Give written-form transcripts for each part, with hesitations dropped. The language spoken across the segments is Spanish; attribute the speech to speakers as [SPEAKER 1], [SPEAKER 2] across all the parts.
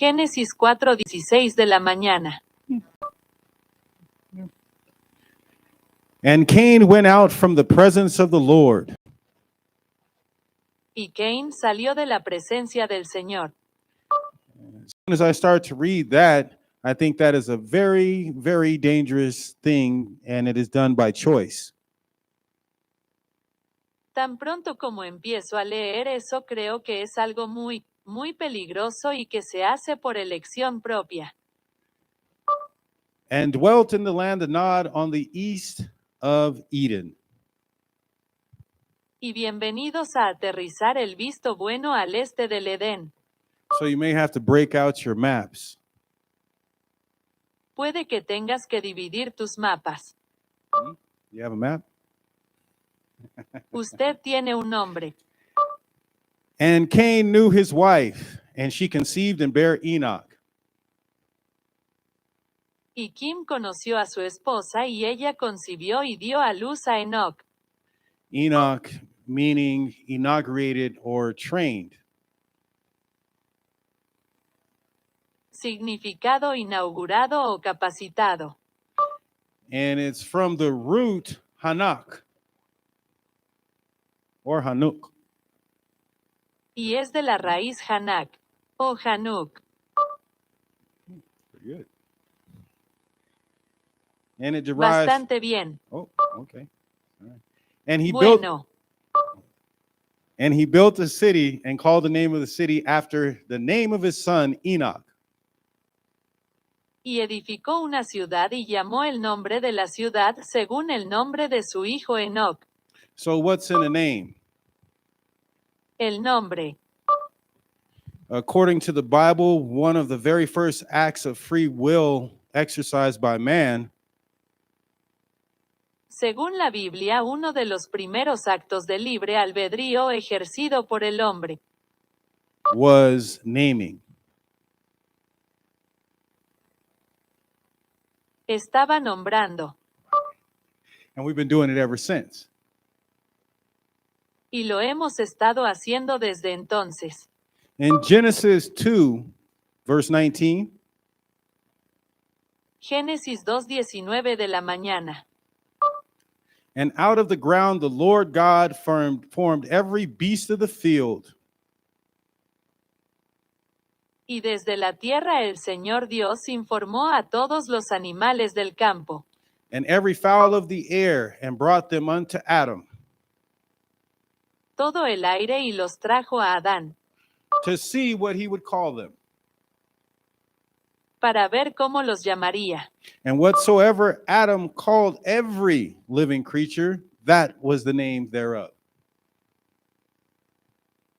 [SPEAKER 1] Génesis 4:16 de la mañana.
[SPEAKER 2] And Cain went out from the presence of the Lord.
[SPEAKER 1] Y Cain salió de la presencia del Señor.
[SPEAKER 2] As soon as I start to read that, I think that is a very, very dangerous thing, and it is done by choice.
[SPEAKER 1] Tan pronto como empiezo a leer eso, creo que es algo muy, muy peligroso y que se hace por elección propia.
[SPEAKER 2] And dwelt in the land of Nod on the east of Eden.
[SPEAKER 1] Y bienvenidos a aterrizar el visto bueno al este del Edén.
[SPEAKER 2] So you may have to break out your maps.
[SPEAKER 1] Puede que tengas que dividir tus mapas.
[SPEAKER 2] You have a map?
[SPEAKER 1] Usted tiene un nombre.
[SPEAKER 2] And Cain knew his wife, and she conceived and bare Enoch.
[SPEAKER 1] Y Kim conoció a su esposa y ella concibió y dio a luz a Enoch.
[SPEAKER 2] Enoch meaning inaugurated or trained.
[SPEAKER 1] Significado inaugurado o capacitado.
[SPEAKER 2] And it's from the root Hanok or Hanuk.
[SPEAKER 1] Y es de la raíz Hanak o Hanuk.
[SPEAKER 2] Pretty good. And it derives.
[SPEAKER 1] Bastante bien.
[SPEAKER 2] Oh, okay. All right. And he
[SPEAKER 1] Bueno.
[SPEAKER 2] built a city and called the name of the city after the name of his son Enoch.
[SPEAKER 1] Y edificó una ciudad y llamó el nombre de la ciudad según el nombre de su hijo Enoch.
[SPEAKER 2] So what's in a name?
[SPEAKER 1] El nombre.
[SPEAKER 2] According to the Bible, one of the very first acts of free will exercised by man
[SPEAKER 1] Según la Biblia, uno de los primeros actos de libre albedrío ejercido por el hombre
[SPEAKER 2] was naming.
[SPEAKER 1] estaba nombrando.
[SPEAKER 2] And we've been doing it ever since.
[SPEAKER 1] Y lo hemos estado haciendo desde entonces.
[SPEAKER 2] In Genesis 2, verse 19,
[SPEAKER 1] Génesis 2:19 de la mañana.
[SPEAKER 2] and out of the ground the Lord God formed every beast of the field.
[SPEAKER 1] Y desde la tierra el Señor Dios informó a todos los animales del campo.
[SPEAKER 2] And every fowl of the air, and brought them unto Adam,
[SPEAKER 1] Todo el aire y los trajo a Adán,
[SPEAKER 2] to see what he would call them.
[SPEAKER 1] para ver cómo los llamaría.
[SPEAKER 2] And whatsoever Adam called every living creature, that was the name thereof.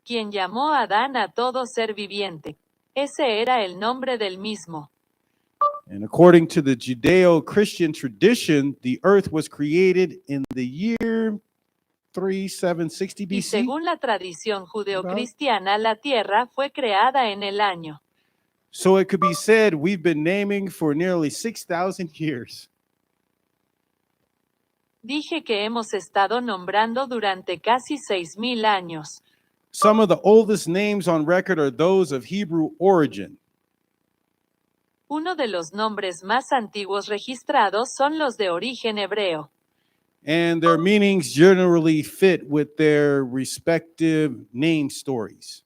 [SPEAKER 1] Quien llamó a Adán a todo ser viviente. Ese era el nombre del mismo.
[SPEAKER 2] And according to the Judeo-Christian tradition, the earth was created in the year 3760
[SPEAKER 1] Y
[SPEAKER 2] BC.
[SPEAKER 1] según la tradición judeocristiana, la tierra fue creada en el año.
[SPEAKER 2] So it could be said we've been naming for nearly 6,000 years.
[SPEAKER 1] Dije que hemos estado nombrando durante casi 6,000 años.
[SPEAKER 2] Some of the oldest names on record are those of Hebrew origin.
[SPEAKER 1] Uno de los nombres más antiguos registrados son los de origen hebreo.
[SPEAKER 2] And their meanings generally fit with their respective name stories.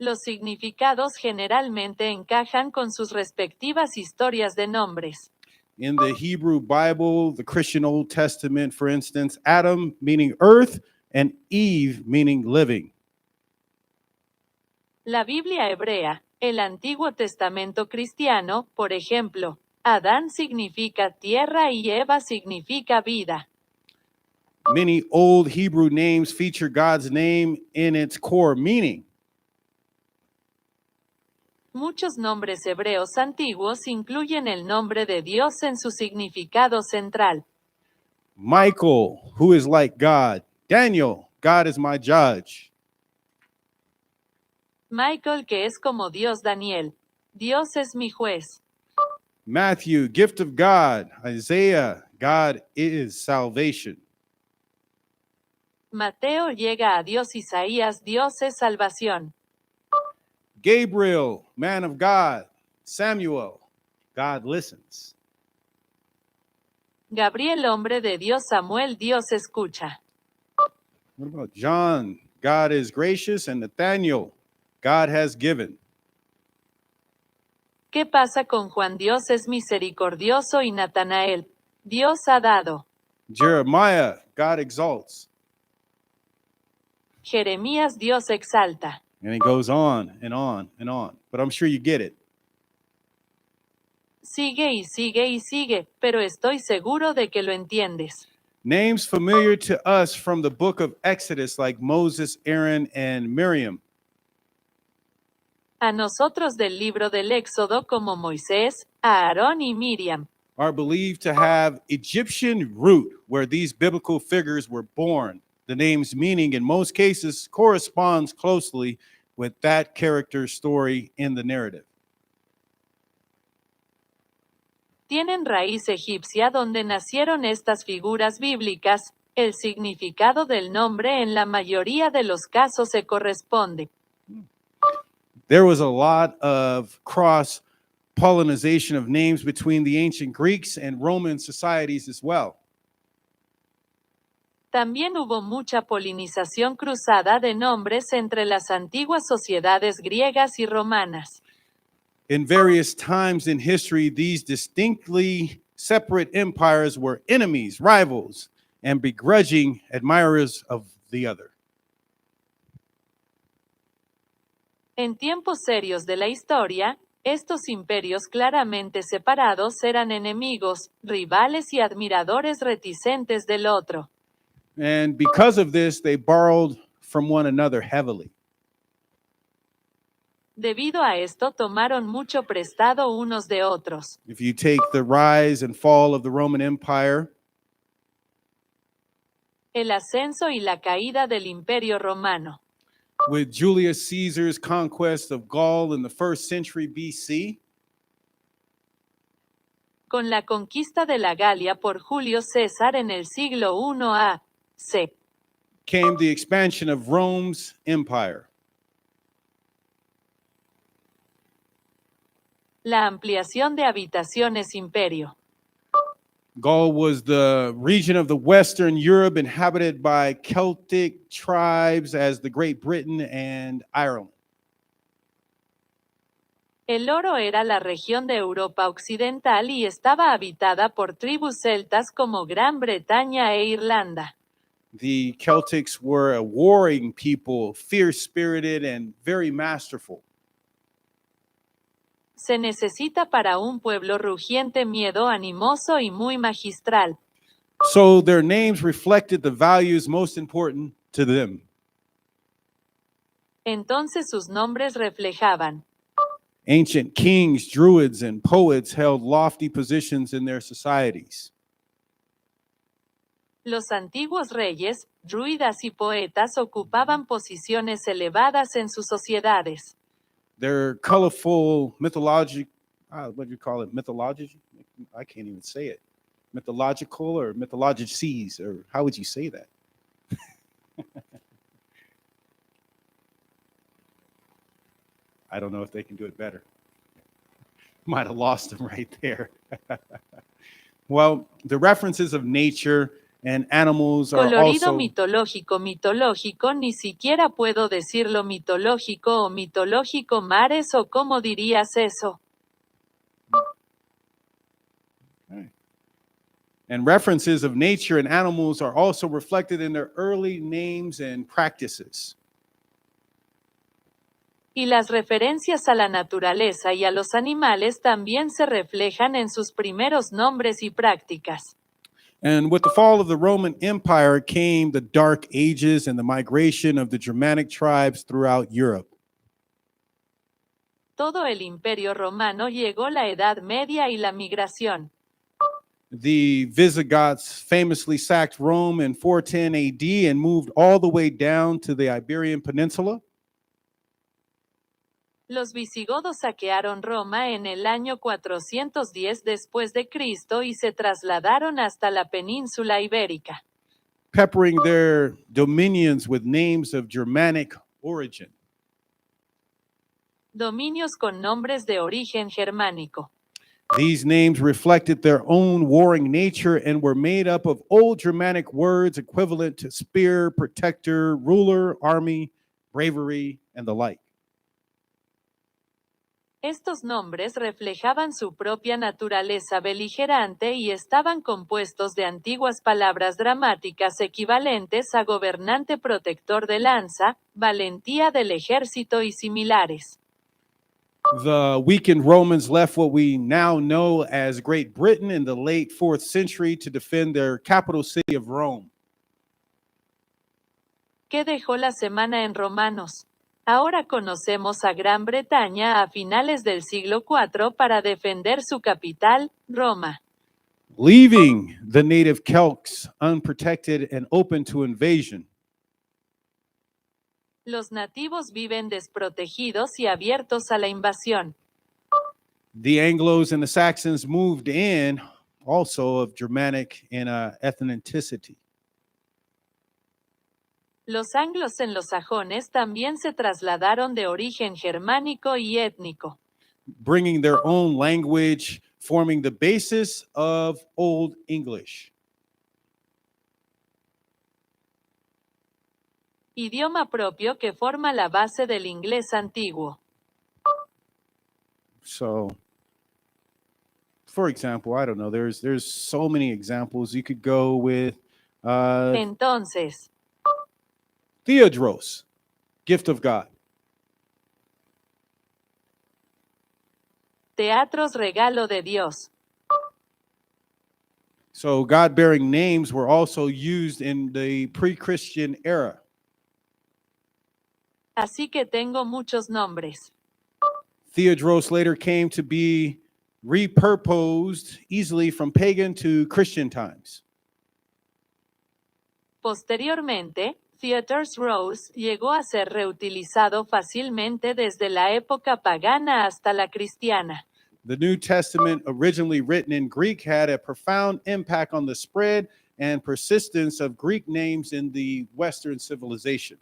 [SPEAKER 1] Los significados generalmente encajan con sus respectivas historias de nombres.
[SPEAKER 2] In the Hebrew Bible, the Christian Old Testament, for instance, Adam meaning earth and Eve meaning living.
[SPEAKER 1] La Biblia hebrea, el Antiguo Testamento cristiano, por ejemplo, Adán significa tierra y Eva significa vida.
[SPEAKER 2] Many old Hebrew names feature God's name in its core meaning.
[SPEAKER 1] Muchos nombres hebreos antiguos incluyen el nombre de Dios en su significado central.
[SPEAKER 2] Michael, who is like God. Daniel, God is my judge.
[SPEAKER 1] Michael, que es como Dios. Daniel, Dios es mi juez.
[SPEAKER 2] Matthew, gift of God. Isaiah, God is salvation.
[SPEAKER 1] Mateo llega a Dios. Isaías, Dios es salvación.
[SPEAKER 2] Gabriel, man of God. Samuel, God listens.
[SPEAKER 1] Gabriel, hombre de Dios. Samuel, Dios escucha.
[SPEAKER 2] What about John? God is gracious. And Nathaniel, God has given.
[SPEAKER 1] ¿Qué pasa con Juan? Dios es misericordioso. Y Natanael, Dios ha dado.
[SPEAKER 2] Jeremiah, God exalts.
[SPEAKER 1] Jeremías, Dios exalta.
[SPEAKER 2] And it goes on and on and on. But I'm sure you get it.
[SPEAKER 1] Sigue y sigue y sigue, pero estoy seguro de que lo entiendes.
[SPEAKER 2] Names familiar to us from the book of Exodus, like Moses, Aaron, and Miriam.
[SPEAKER 1] A nosotros del libro del Éxodo como Moisés, a Aarón y Miriam.
[SPEAKER 2] Are believed to have Egyptian root where these biblical figures were born. The name's meaning in most cases corresponds closely with that character's story in the narrative.
[SPEAKER 1] Tienen raíz egipcia donde nacieron estas figuras bíblicas. El significado del nombre en la mayoría de los casos se corresponde.
[SPEAKER 2] There was a lot of cross-pollination of names between the ancient Greeks and Roman societies as well.
[SPEAKER 1] También hubo mucha polinización cruzada de nombres entre las antiguas sociedades griegas y romanas.
[SPEAKER 2] In various times in history, these distinctly separate empires were enemies, rivals, and begrudging admirers of the other.
[SPEAKER 1] En tiempos serios de la historia, estos imperios claramente separados eran enemigos, rivales y admiradores reticentes del otro.
[SPEAKER 2] And because of this, they borrowed from one another heavily.
[SPEAKER 1] Debido a esto tomaron mucho prestado unos de otros.
[SPEAKER 2] If you take the rise and fall of the Roman Empire,
[SPEAKER 1] El ascenso y la caída del Imperio Romano.
[SPEAKER 2] with Julius Caesar's conquest of Gaul in the 1st century BC,
[SPEAKER 1] Con la conquista de la Galia por Julio César en el siglo I a.C.,
[SPEAKER 2] came the expansion of Rome's empire.
[SPEAKER 1] la ampliación de habitaciones imperio.
[SPEAKER 2] Gaul was the region of the Western Europe inhabited by Celtic tribes as the Great Britain and Ireland.
[SPEAKER 1] El oro era la región de Europa Occidental y estaba habitada por tribus celtas como Gran Bretaña e Irlanda.
[SPEAKER 2] The Celtics were a warring people, fierce-spirited and very masterful.
[SPEAKER 1] Se necesita para un pueblo rugiente miedo animoso y muy magistral.
[SPEAKER 2] So their names reflected the values most important to them.
[SPEAKER 1] Entonces sus nombres reflejaban.
[SPEAKER 2] Ancient kings, druids, and poets held lofty positions in their societies.
[SPEAKER 1] Los antiguos reyes, druidas y poetas ocupaban posiciones elevadas en sus sociedades.
[SPEAKER 2] Their colorful mythology, what do you call it? Mythology? I can't even say it. Mythological or mythologies, or how would you say that? I don't know if they can do it better. Might have lost them right there. Well, the references of nature and animals are
[SPEAKER 1] Colorido
[SPEAKER 2] also
[SPEAKER 1] mitológico mitológico, ni siquiera puedo decirlo mitológico o mitológico mares o cómo dirías eso.
[SPEAKER 2] and references of nature and animals are also reflected in their early names and practices.
[SPEAKER 1] Y las referencias a la naturaleza y a los animales también se reflejan en sus primeros nombres y prácticas.
[SPEAKER 2] And with the fall of the Roman Empire came the Dark Ages and the migration of the Germanic tribes throughout Europe.
[SPEAKER 1] Todo el imperio romano llegó la Edad Media y la migración.
[SPEAKER 2] The Visigoths famously sacked Rome in 410 AD and moved all the way down to the Iberian Peninsula.
[SPEAKER 1] Los visigodos saquearon Roma en el año 410 después de Cristo y se trasladaron hasta la península ibérica,
[SPEAKER 2] peppering their dominions with names of Germanic origin.
[SPEAKER 1] Dominios con nombres de origen germánico.
[SPEAKER 2] These names reflected their own warring nature and were made up of old Germanic words equivalent to spear, protector, ruler, army, bravery, and the like.
[SPEAKER 1] Estos nombres reflejaban su propia naturaleza beligerante y estaban compuestos de antiguas palabras dramáticas equivalentes a gobernante protector de lanza, valentía del ejército y similares.
[SPEAKER 2] The weakened Romans left what we now know as Great Britain in the late 4th century to defend their capital city of Rome.
[SPEAKER 1] ¿Qué dejó la semana en Romanos? Ahora conocemos a Gran Bretaña a finales del siglo IV para defender su capital, Roma.
[SPEAKER 2] Leaving the native Celts unprotected and open to invasion.
[SPEAKER 1] Los nativos viven desprotegidos y abiertos a la invasión.
[SPEAKER 2] The Anglos and the Saxons moved in also of Germanic and ethnicity.
[SPEAKER 1] Los anglos en los sajones también se trasladaron de origen germánico y étnico.
[SPEAKER 2] Bringing their own language, forming the basis of Old English.
[SPEAKER 1] Idioma propio que forma la base del inglés antiguo.
[SPEAKER 2] So, for example, I don't know, there's so many examples. You could go with
[SPEAKER 1] Entonces,
[SPEAKER 2] Theodros, gift of God.
[SPEAKER 1] teatros regalo de Dios.
[SPEAKER 2] So God-bearing names were also used in the pre-Christian era.
[SPEAKER 1] Así que tengo muchos nombres.
[SPEAKER 2] Theodros later came to be repurposed easily from pagan to Christian times.
[SPEAKER 1] Posteriormente, Theaters Rose llegó a ser reutilizado fácilmente desde la época pagana hasta la cristiana.
[SPEAKER 2] The New Testament, originally written in Greek, had a profound impact on the spread and persistence of Greek names in the Western civilization.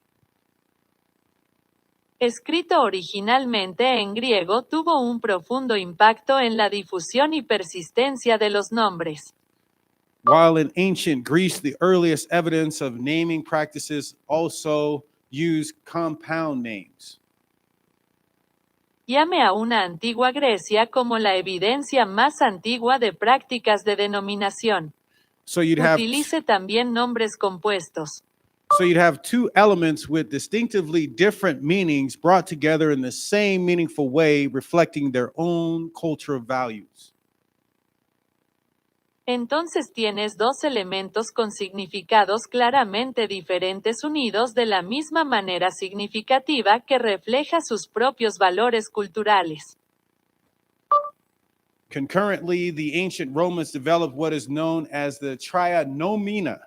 [SPEAKER 1] Escrito originalmente en griego, tuvo un profundo impacto en la difusión y persistencia de los nombres.
[SPEAKER 2] While in ancient Greece, the earliest evidence of naming practices also used compound names.
[SPEAKER 1] Llame a una antigua Grecia como la evidencia más antigua de prácticas de denominación.
[SPEAKER 2] So you'd have
[SPEAKER 1] Utilice también nombres compuestos.
[SPEAKER 2] two elements with distinctively different meanings brought together in the same meaningful way, reflecting their own cultural values.
[SPEAKER 1] Entonces tienes dos elementos con significados claramente diferentes unidos de la misma manera significativa que refleja sus propios valores culturales.
[SPEAKER 2] Concurrently, the ancient Romans developed what is known as the trianomina.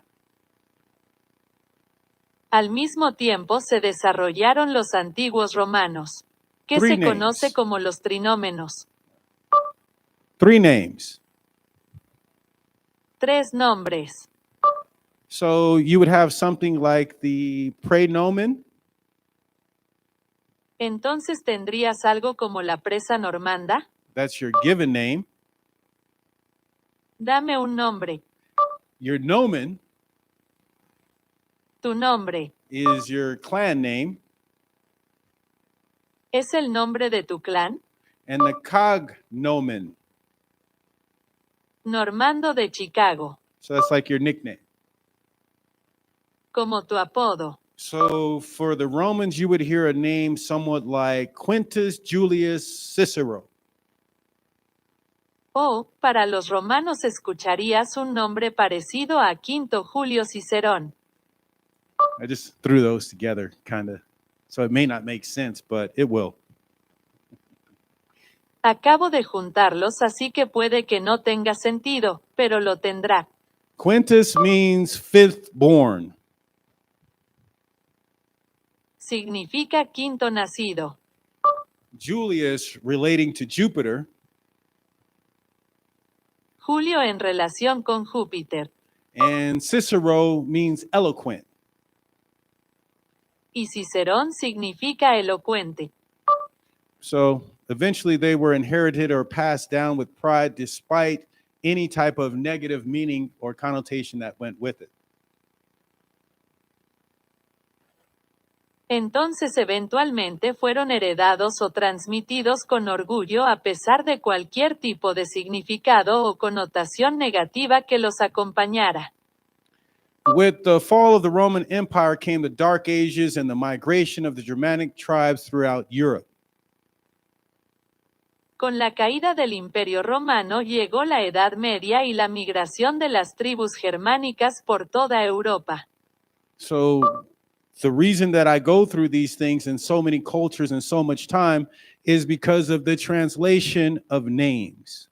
[SPEAKER 1] Al mismo tiempo se desarrollaron los antiguos romanos, que
[SPEAKER 2] Three
[SPEAKER 1] se conoce
[SPEAKER 2] names.
[SPEAKER 1] como los trinómenos.
[SPEAKER 2] 3 names.
[SPEAKER 1] 3 nombres.
[SPEAKER 2] So you would have something like the praenomen.
[SPEAKER 1] Entonces tendrías algo como la presa normanda.
[SPEAKER 2] That's your given name.
[SPEAKER 1] Dame un nombre.
[SPEAKER 2] Your nomen
[SPEAKER 1] Tu nombre.
[SPEAKER 2] is your clan name.
[SPEAKER 1] ¿Es el nombre de tu clan?
[SPEAKER 2] And the cognomen.
[SPEAKER 1] Normando de Chicago.
[SPEAKER 2] So that's like your nickname.
[SPEAKER 1] Como tu apodo.
[SPEAKER 2] So for the Romans, you would hear a name somewhat like Quintus Julius Cicero.
[SPEAKER 1] O, para los romanos escucharías un nombre parecido a Quinto Julio Cicerón.
[SPEAKER 2] I just threw those together, kind of. So it may not make sense, but it will.
[SPEAKER 1] Acabo de juntarlos, así que puede que no tenga sentido, pero lo tendrá.
[SPEAKER 2] Quintus means fifth born.
[SPEAKER 1] Significa quinto nacido.
[SPEAKER 2] Julius relating to Jupiter.
[SPEAKER 1] Julio en relación con Júpiter.
[SPEAKER 2] And Cicero means eloquent.
[SPEAKER 1] Y Cicerón significa elocuente.
[SPEAKER 2] So eventually they were inherited or passed down with pride despite any type of negative meaning or connotation that went with it.
[SPEAKER 1] Entonces eventualmente fueron heredados o transmitidos con orgullo a pesar de cualquier tipo de significado o connotación negativa que los acompañara.
[SPEAKER 2] With the fall of the Roman Empire came the Dark Ages and the migration of the Germanic tribes throughout Europe.
[SPEAKER 1] Con la caída del Imperio Romano llegó la Edad Media y la migración de las tribus germánicas por toda Europa.
[SPEAKER 2] So the reason that I go through these things in so many cultures and so much time is because of the translation of names.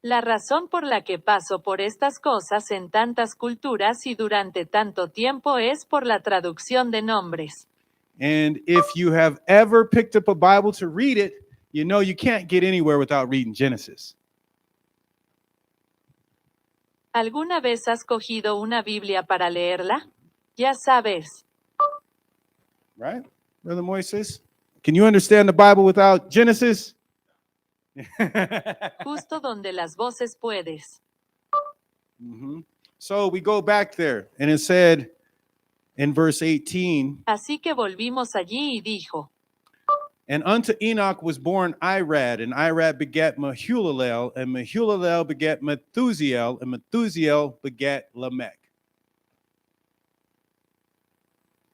[SPEAKER 1] La razón por la que paso por estas cosas en tantas culturas y durante tanto tiempo es por la traducción de nombres.
[SPEAKER 2] And if you have ever picked up a Bible to read it, you know you can't get anywhere without reading Genesis.
[SPEAKER 1] ¿Alguna vez has cogido una Biblia para leerla? Ya sabes.
[SPEAKER 2] Right, Brother Moises? Can you understand the Bible without Genesis?
[SPEAKER 1] Justo donde las voces puedes.
[SPEAKER 2] So we go back there, and it said in verse 18,
[SPEAKER 1] Así que volvimos allí y dijo,
[SPEAKER 2] and unto Enoch was born Irad, and Irad begat Mehulalel, and Mehulalel begat Methusiel, and Methusiel begat Lamech.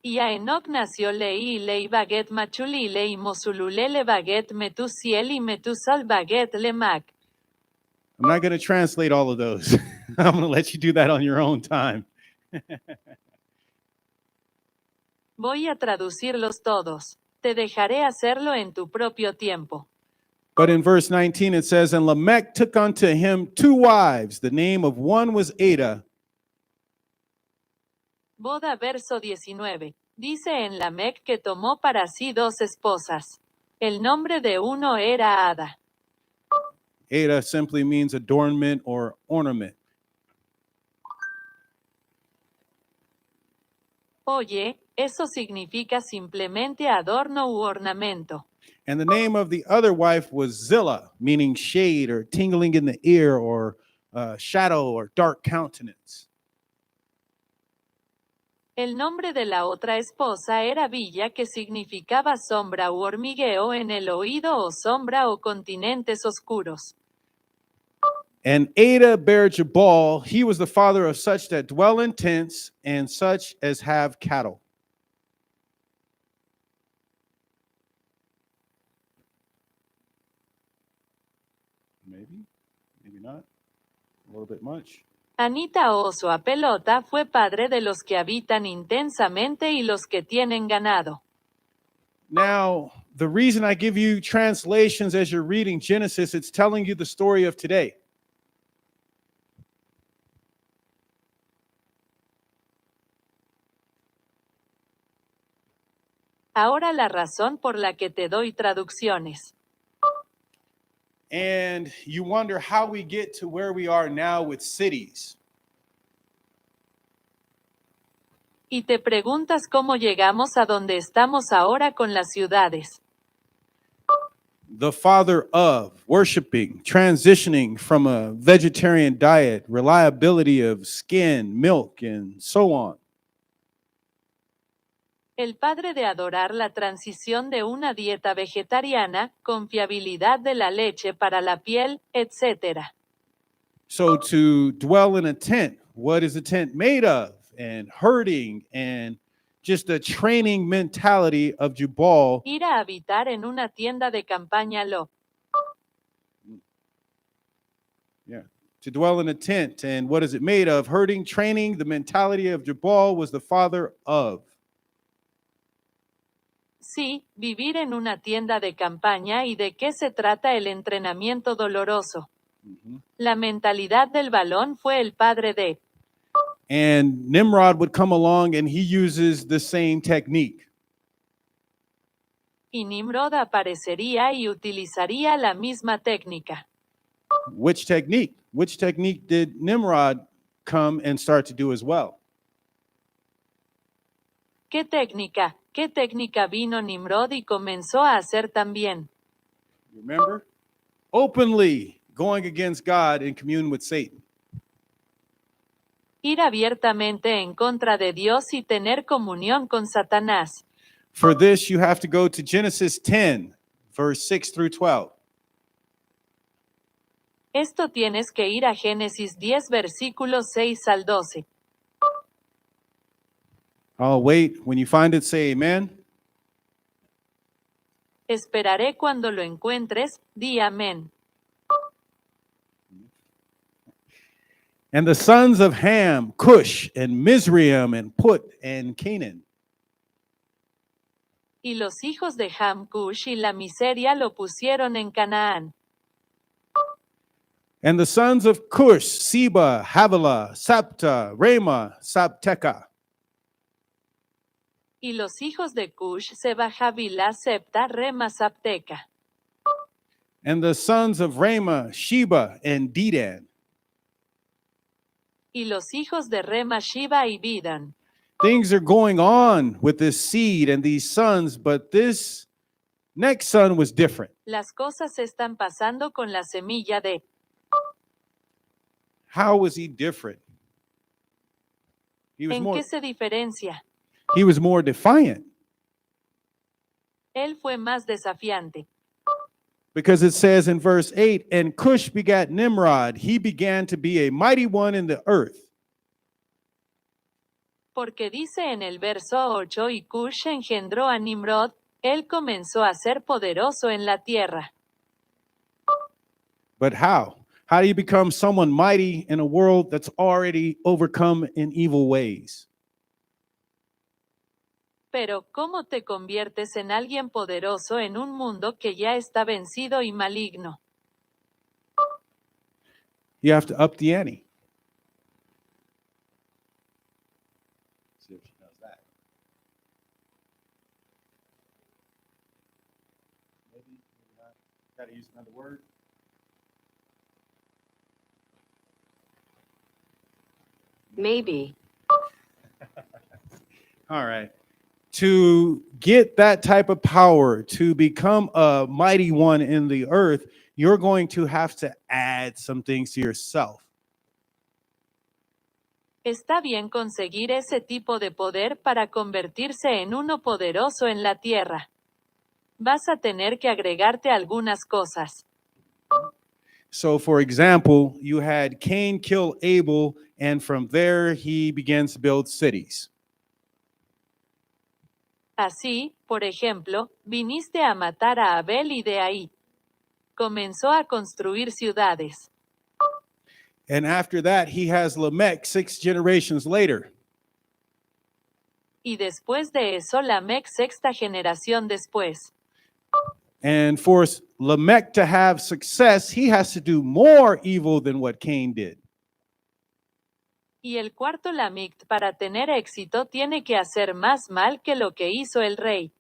[SPEAKER 1] y a Enoch nació Lei y Lei baguet Machulile y Mosululele baguet Metusiel y Metusal baguet Lemach.
[SPEAKER 2] I'm not going to translate all of those. I'm going to let you do that on your own time.
[SPEAKER 1] Voy a traducirlos todos. Te dejaré hacerlo en tu propio tiempo.
[SPEAKER 2] But in verse 19 it says, and Lamech took unto him 2 wives. The name of one was Ada.
[SPEAKER 1] Boda verso 19. Dice en Lamec que tomó para sí 2 esposas. El nombre de uno era Ada.
[SPEAKER 2] Ada simply means adornment or ornament.
[SPEAKER 1] Oye, eso significa simplemente adorno u ornamento.
[SPEAKER 2] And the name of the other wife was Zillah, meaning shade or tingling in the ear or shadow or dark countenance.
[SPEAKER 1] El nombre de la otra esposa era Villa, que significaba sombra u hormigueo en el oído o sombra o continentes oscuros.
[SPEAKER 2] And Ada bare Jabal. He was the father of such that dwell in tents and such as have cattle. Maybe not. A little bit much.
[SPEAKER 1] Anita Oso a Pelota fue padre de los que habitan intensamente y los que tienen ganado.
[SPEAKER 2] Now, the reason I give you translations as you're reading Genesis, it's telling you the story of today.
[SPEAKER 1] Ahora la razón por la que te doy traducciones.
[SPEAKER 2] And you wonder how we get to where we are now with cities.
[SPEAKER 1] Y te preguntas cómo llegamos a donde estamos ahora con las ciudades.
[SPEAKER 2] The father of worshiping, transitioning from a vegetarian diet, reliability of skin, milk, and so on.
[SPEAKER 1] El padre de adorar la transición de una dieta vegetariana, confiabilidad de la leche para la piel, etc.
[SPEAKER 2] So to dwell in a tent, what is a tent made of? And herding and just a training mentality of Jubal.
[SPEAKER 1] Ir a habitar en una tienda de campaña lo.
[SPEAKER 2] Yeah. To dwell in a tent. And what is it made of? Herding, training, the mentality of Jubal was the father of.
[SPEAKER 1] Sí, vivir en una tienda de campaña. ¿Y de qué se trata el entrenamiento doloroso? La mentalidad del balón fue el padre de.
[SPEAKER 2] And Nimrod would come along and he uses the same technique.
[SPEAKER 1] Y Nimrod aparecería y utilizaría la misma técnica.
[SPEAKER 2] Which technique? Which technique did Nimrod come and start to do as well?
[SPEAKER 1] ¿Qué técnica? ¿Qué técnica vino Nimrod y comenzó a hacer también?
[SPEAKER 2] Remember? Openly going against God in commune with Satan.
[SPEAKER 1] Ir abiertamente en contra de Dios y tener comunión con Satanás.
[SPEAKER 2] For this, you have to go to Genesis 10, verse 6 through 12.
[SPEAKER 1] Esto tienes que ir a Génesis 10 versículos 6 al 12.
[SPEAKER 2] I'll wait. When you find it, say amen.
[SPEAKER 1] Esperaré cuando lo encuentres, di amén.
[SPEAKER 2] And the sons of Ham, Cush, and Mizraim, and Put, and Canaan.
[SPEAKER 1] Y los hijos de Ham, Cush y la miseria lo pusieron en Canaán.
[SPEAKER 2] And the sons of Cush, Seba, Havilah, Sapta, Ramah, Sapteca.
[SPEAKER 1] Y los hijos de Cush, Seba, Javila, Septa, Rema, Sapteca.
[SPEAKER 2] And the sons of Ramah, Sheba, and Dedan.
[SPEAKER 1] Y los hijos de Rema, Shiba y Bidan.
[SPEAKER 2] Things are going on with this seed and these sons, but this next son was different.
[SPEAKER 1] Las cosas están pasando con la semilla de.
[SPEAKER 2] How was he different? He
[SPEAKER 1] ¿En qué se diferencia?
[SPEAKER 2] was more defiant,
[SPEAKER 1] Él fue más desafiante.
[SPEAKER 2] because it says in verse 8, and Cush begat Nimrod. He began to be a mighty one in the earth.
[SPEAKER 1] Porque dice en el verso 8, y Cush engendró a Nimrod, él comenzó a ser poderoso en la tierra.
[SPEAKER 2] But how? How do you become someone mighty in a world that's already overcome in evil ways?
[SPEAKER 1] Pero, ¿cómo te conviertes en alguien poderoso en un mundo que ya está vencido y maligno?
[SPEAKER 2] You have to up the ante. See if she knows that. Maybe not. Got to use another word.
[SPEAKER 1] Maybe.
[SPEAKER 2] All right. To get that type of power, to become a mighty one in the earth, you're going to have to add some things to yourself.
[SPEAKER 1] Está bien conseguir ese tipo de poder para convertirse en uno poderoso en la tierra. Vas a tener que agregarte algunas cosas.
[SPEAKER 2] So, for example, you had Cain kill Abel, and from there he begins to build cities.
[SPEAKER 1] Así, por ejemplo, viniste a matar a Abel y de ahí comenzó a construir ciudades.
[SPEAKER 2] And after that, he has Lamech 6 generations later.
[SPEAKER 1] Y después de eso Lamec sexta generación después.
[SPEAKER 2] And for Lamech to have success, he has to do more evil than what Cain did.
[SPEAKER 1] Y el cuarto Lamec para tener éxito tiene que hacer más mal que lo que hizo el rey.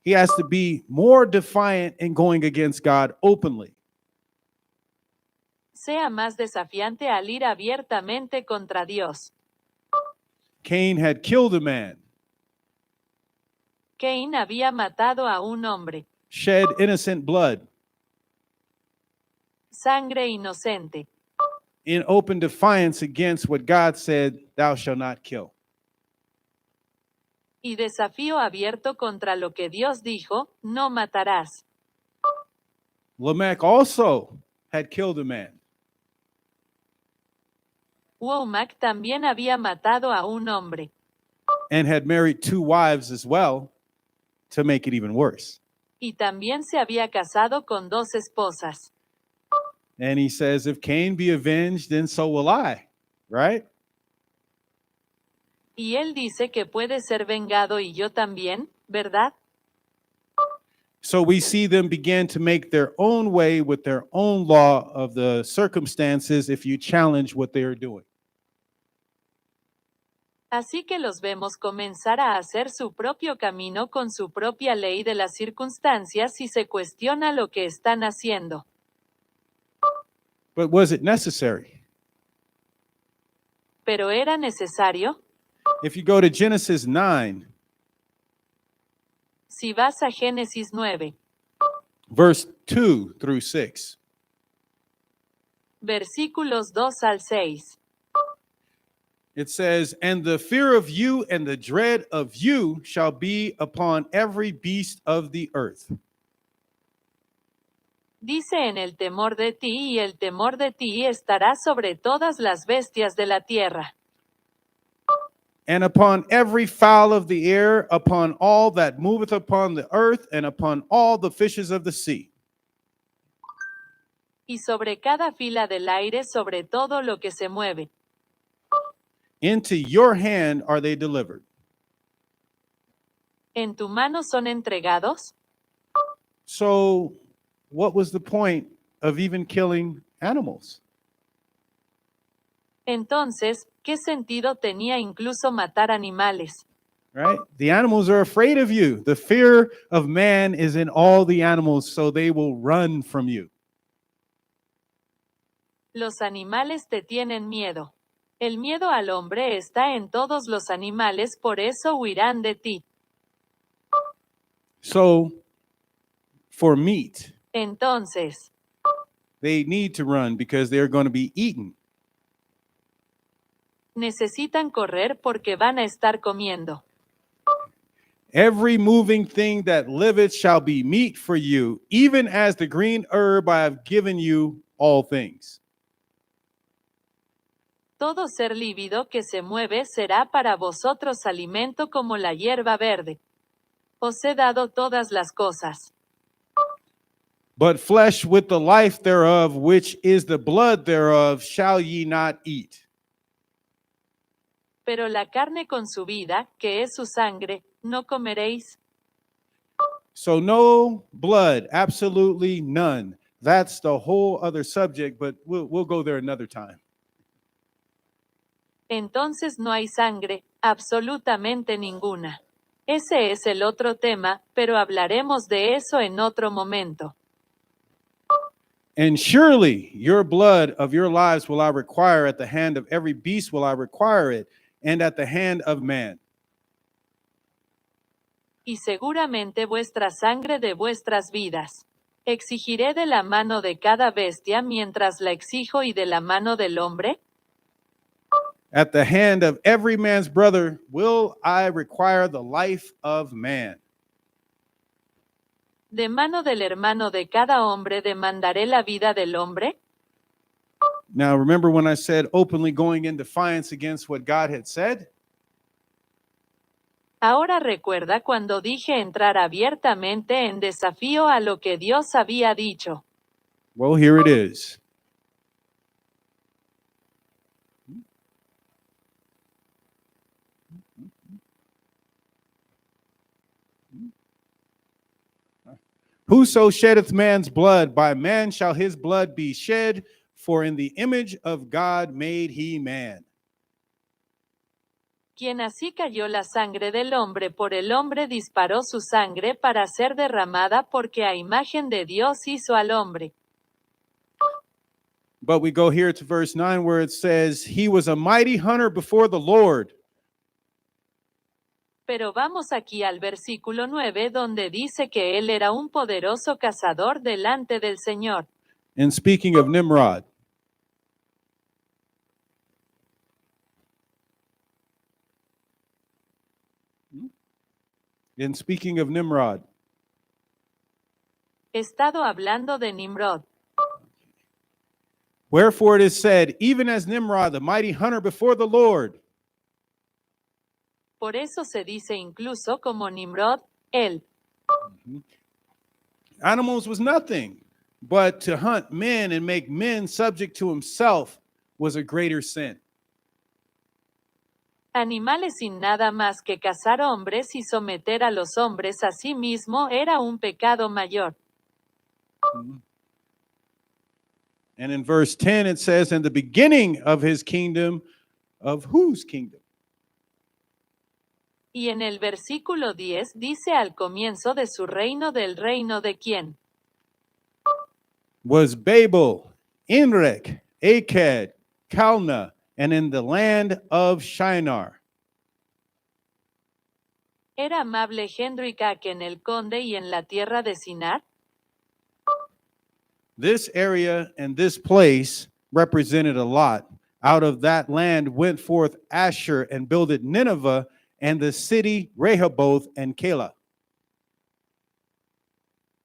[SPEAKER 2] He has to be more defiant in going against God openly.
[SPEAKER 1] Sea más desafiante al ir abiertamente contra Dios.
[SPEAKER 2] Cain had killed a man,
[SPEAKER 1] Cain había matado a un hombre.
[SPEAKER 2] shed innocent blood
[SPEAKER 1] Sangre inocente.
[SPEAKER 2] in open defiance against what God said, thou shalt not kill.
[SPEAKER 1] Y desafío abierto contra lo que Dios dijo, no matarás.
[SPEAKER 2] Lamech also had killed a man.
[SPEAKER 1] Womack también había matado a un hombre.
[SPEAKER 2] And had married 2 wives as well to make it even worse.
[SPEAKER 1] Y también se había casado con 2 esposas.
[SPEAKER 2] And he says, if Cain be avenged, then so will I, right?
[SPEAKER 1] Y él dice que puede ser vengado y yo también, ¿verdad?
[SPEAKER 2] So we see them begin to make their own way with their own law of the circumstances if you challenge what they are doing.
[SPEAKER 1] Así que los vemos comenzar a hacer su propio camino con su propia ley de las circunstancias si se cuestiona lo que están haciendo.
[SPEAKER 2] But was it necessary?
[SPEAKER 1] ¿Pero era necesario?
[SPEAKER 2] If you go to Genesis 9,
[SPEAKER 1] Si vas a Génesis 9,
[SPEAKER 2] verse 2 through 6.
[SPEAKER 1] versículos 2 al 6.
[SPEAKER 2] It says, "And the fear of you and the dread of you shall be upon every beast of the earth."
[SPEAKER 1] Dice en el temor de ti y el temor de ti estará sobre todas las bestias de la tierra.
[SPEAKER 2] And upon every fowl of the air, upon all that moveth upon the earth, and upon all the fishes of the sea.
[SPEAKER 1] Y sobre cada fila del aire, sobre todo lo que se mueve.
[SPEAKER 2] Into your hand are they delivered.
[SPEAKER 1] ¿En tu mano son entregados?
[SPEAKER 2] So, what was the point of even killing animals?
[SPEAKER 1] Entonces, ¿qué sentido tenía incluso matar animales?
[SPEAKER 2] Right? The animals are afraid of you. The fear of man is in all the animals, so they will run from you.
[SPEAKER 1] Los animales te tienen miedo. El miedo al hombre está en todos los animales, por eso huirán de ti.
[SPEAKER 2] So, for meat,
[SPEAKER 1] Entonces,
[SPEAKER 2] they need to run because they're going to be eaten.
[SPEAKER 1] necesitan correr porque van a estar comiendo.
[SPEAKER 2] Every moving thing that liveth shall be meat for you, even as the green herb I have given you all things.
[SPEAKER 1] Todo ser lívido que se mueve será para vosotros alimento como la hierba verde. Os he dado todas las cosas.
[SPEAKER 2] But flesh with the life thereof, which is the blood thereof, shall ye not eat.
[SPEAKER 1] Pero la carne con su vida, que es su sangre, no comeréis.
[SPEAKER 2] So no blood, absolutely none. That's the whole other subject, but we'll go there another time.
[SPEAKER 1] Entonces no hay sangre, absolutamente ninguna. Ese es el otro tema, pero hablaremos de eso en otro momento.
[SPEAKER 2] And surely your blood of your lives will I require, at the hand of every beast will I require it, and at the hand of man.
[SPEAKER 1] Y seguramente vuestra sangre de vuestras vidas. ¿Exigiré de la mano de cada bestia mientras la exijo y de la mano del hombre?
[SPEAKER 2] At the hand of every man's brother will I require the life of man.
[SPEAKER 1] ¿De mano del hermano de cada hombre demandaré la vida del hombre?
[SPEAKER 2] Now, remember when I said openly going in defiance against what God had said?
[SPEAKER 1] Ahora recuerda cuando dije entrar abiertamente en desafío a lo que Dios había dicho.
[SPEAKER 2] Well, here it is. Whoso sheddeth man's blood, by man shall his blood be shed, for in the image of God made he man.
[SPEAKER 1] Quien así cayó la sangre del hombre por el hombre disparó su sangre para ser derramada porque a imagen de Dios hizo al hombre.
[SPEAKER 2] But we go here to verse 9 where it says, he was a mighty hunter before the Lord.
[SPEAKER 1] Pero vamos aquí al versículo 9 donde dice que él era un poderoso cazador delante del Señor.
[SPEAKER 2] And speaking of Nimrod. And speaking of Nimrod.
[SPEAKER 1] He estado hablando de Nimrod.
[SPEAKER 2] Wherefore it is said, even as Nimrod, the mighty hunter before the Lord.
[SPEAKER 1] Por eso se dice incluso como Nimrod, él.
[SPEAKER 2] Animals was nothing, but to hunt men and make men subject to himself was a greater sin.
[SPEAKER 1] Animales sin nada más que cazar hombres y someter a los hombres a sí mismo era un pecado mayor.
[SPEAKER 2] And in verse 10 it says, in the beginning of his kingdom, of whose kingdom?
[SPEAKER 1] Y en el versículo 10 dice al comienzo de su reino del reino de quién.
[SPEAKER 2] Was Babel, Enrek, Akkad, Calneh, and in the land of Shinar.
[SPEAKER 1] ¿Era amable Henry Caken el conde y en la tierra de Sinar?
[SPEAKER 2] This area and this place represented a lot. Out of that land went forth Asher and builded Nineveh and the city Rehoboth and Calah.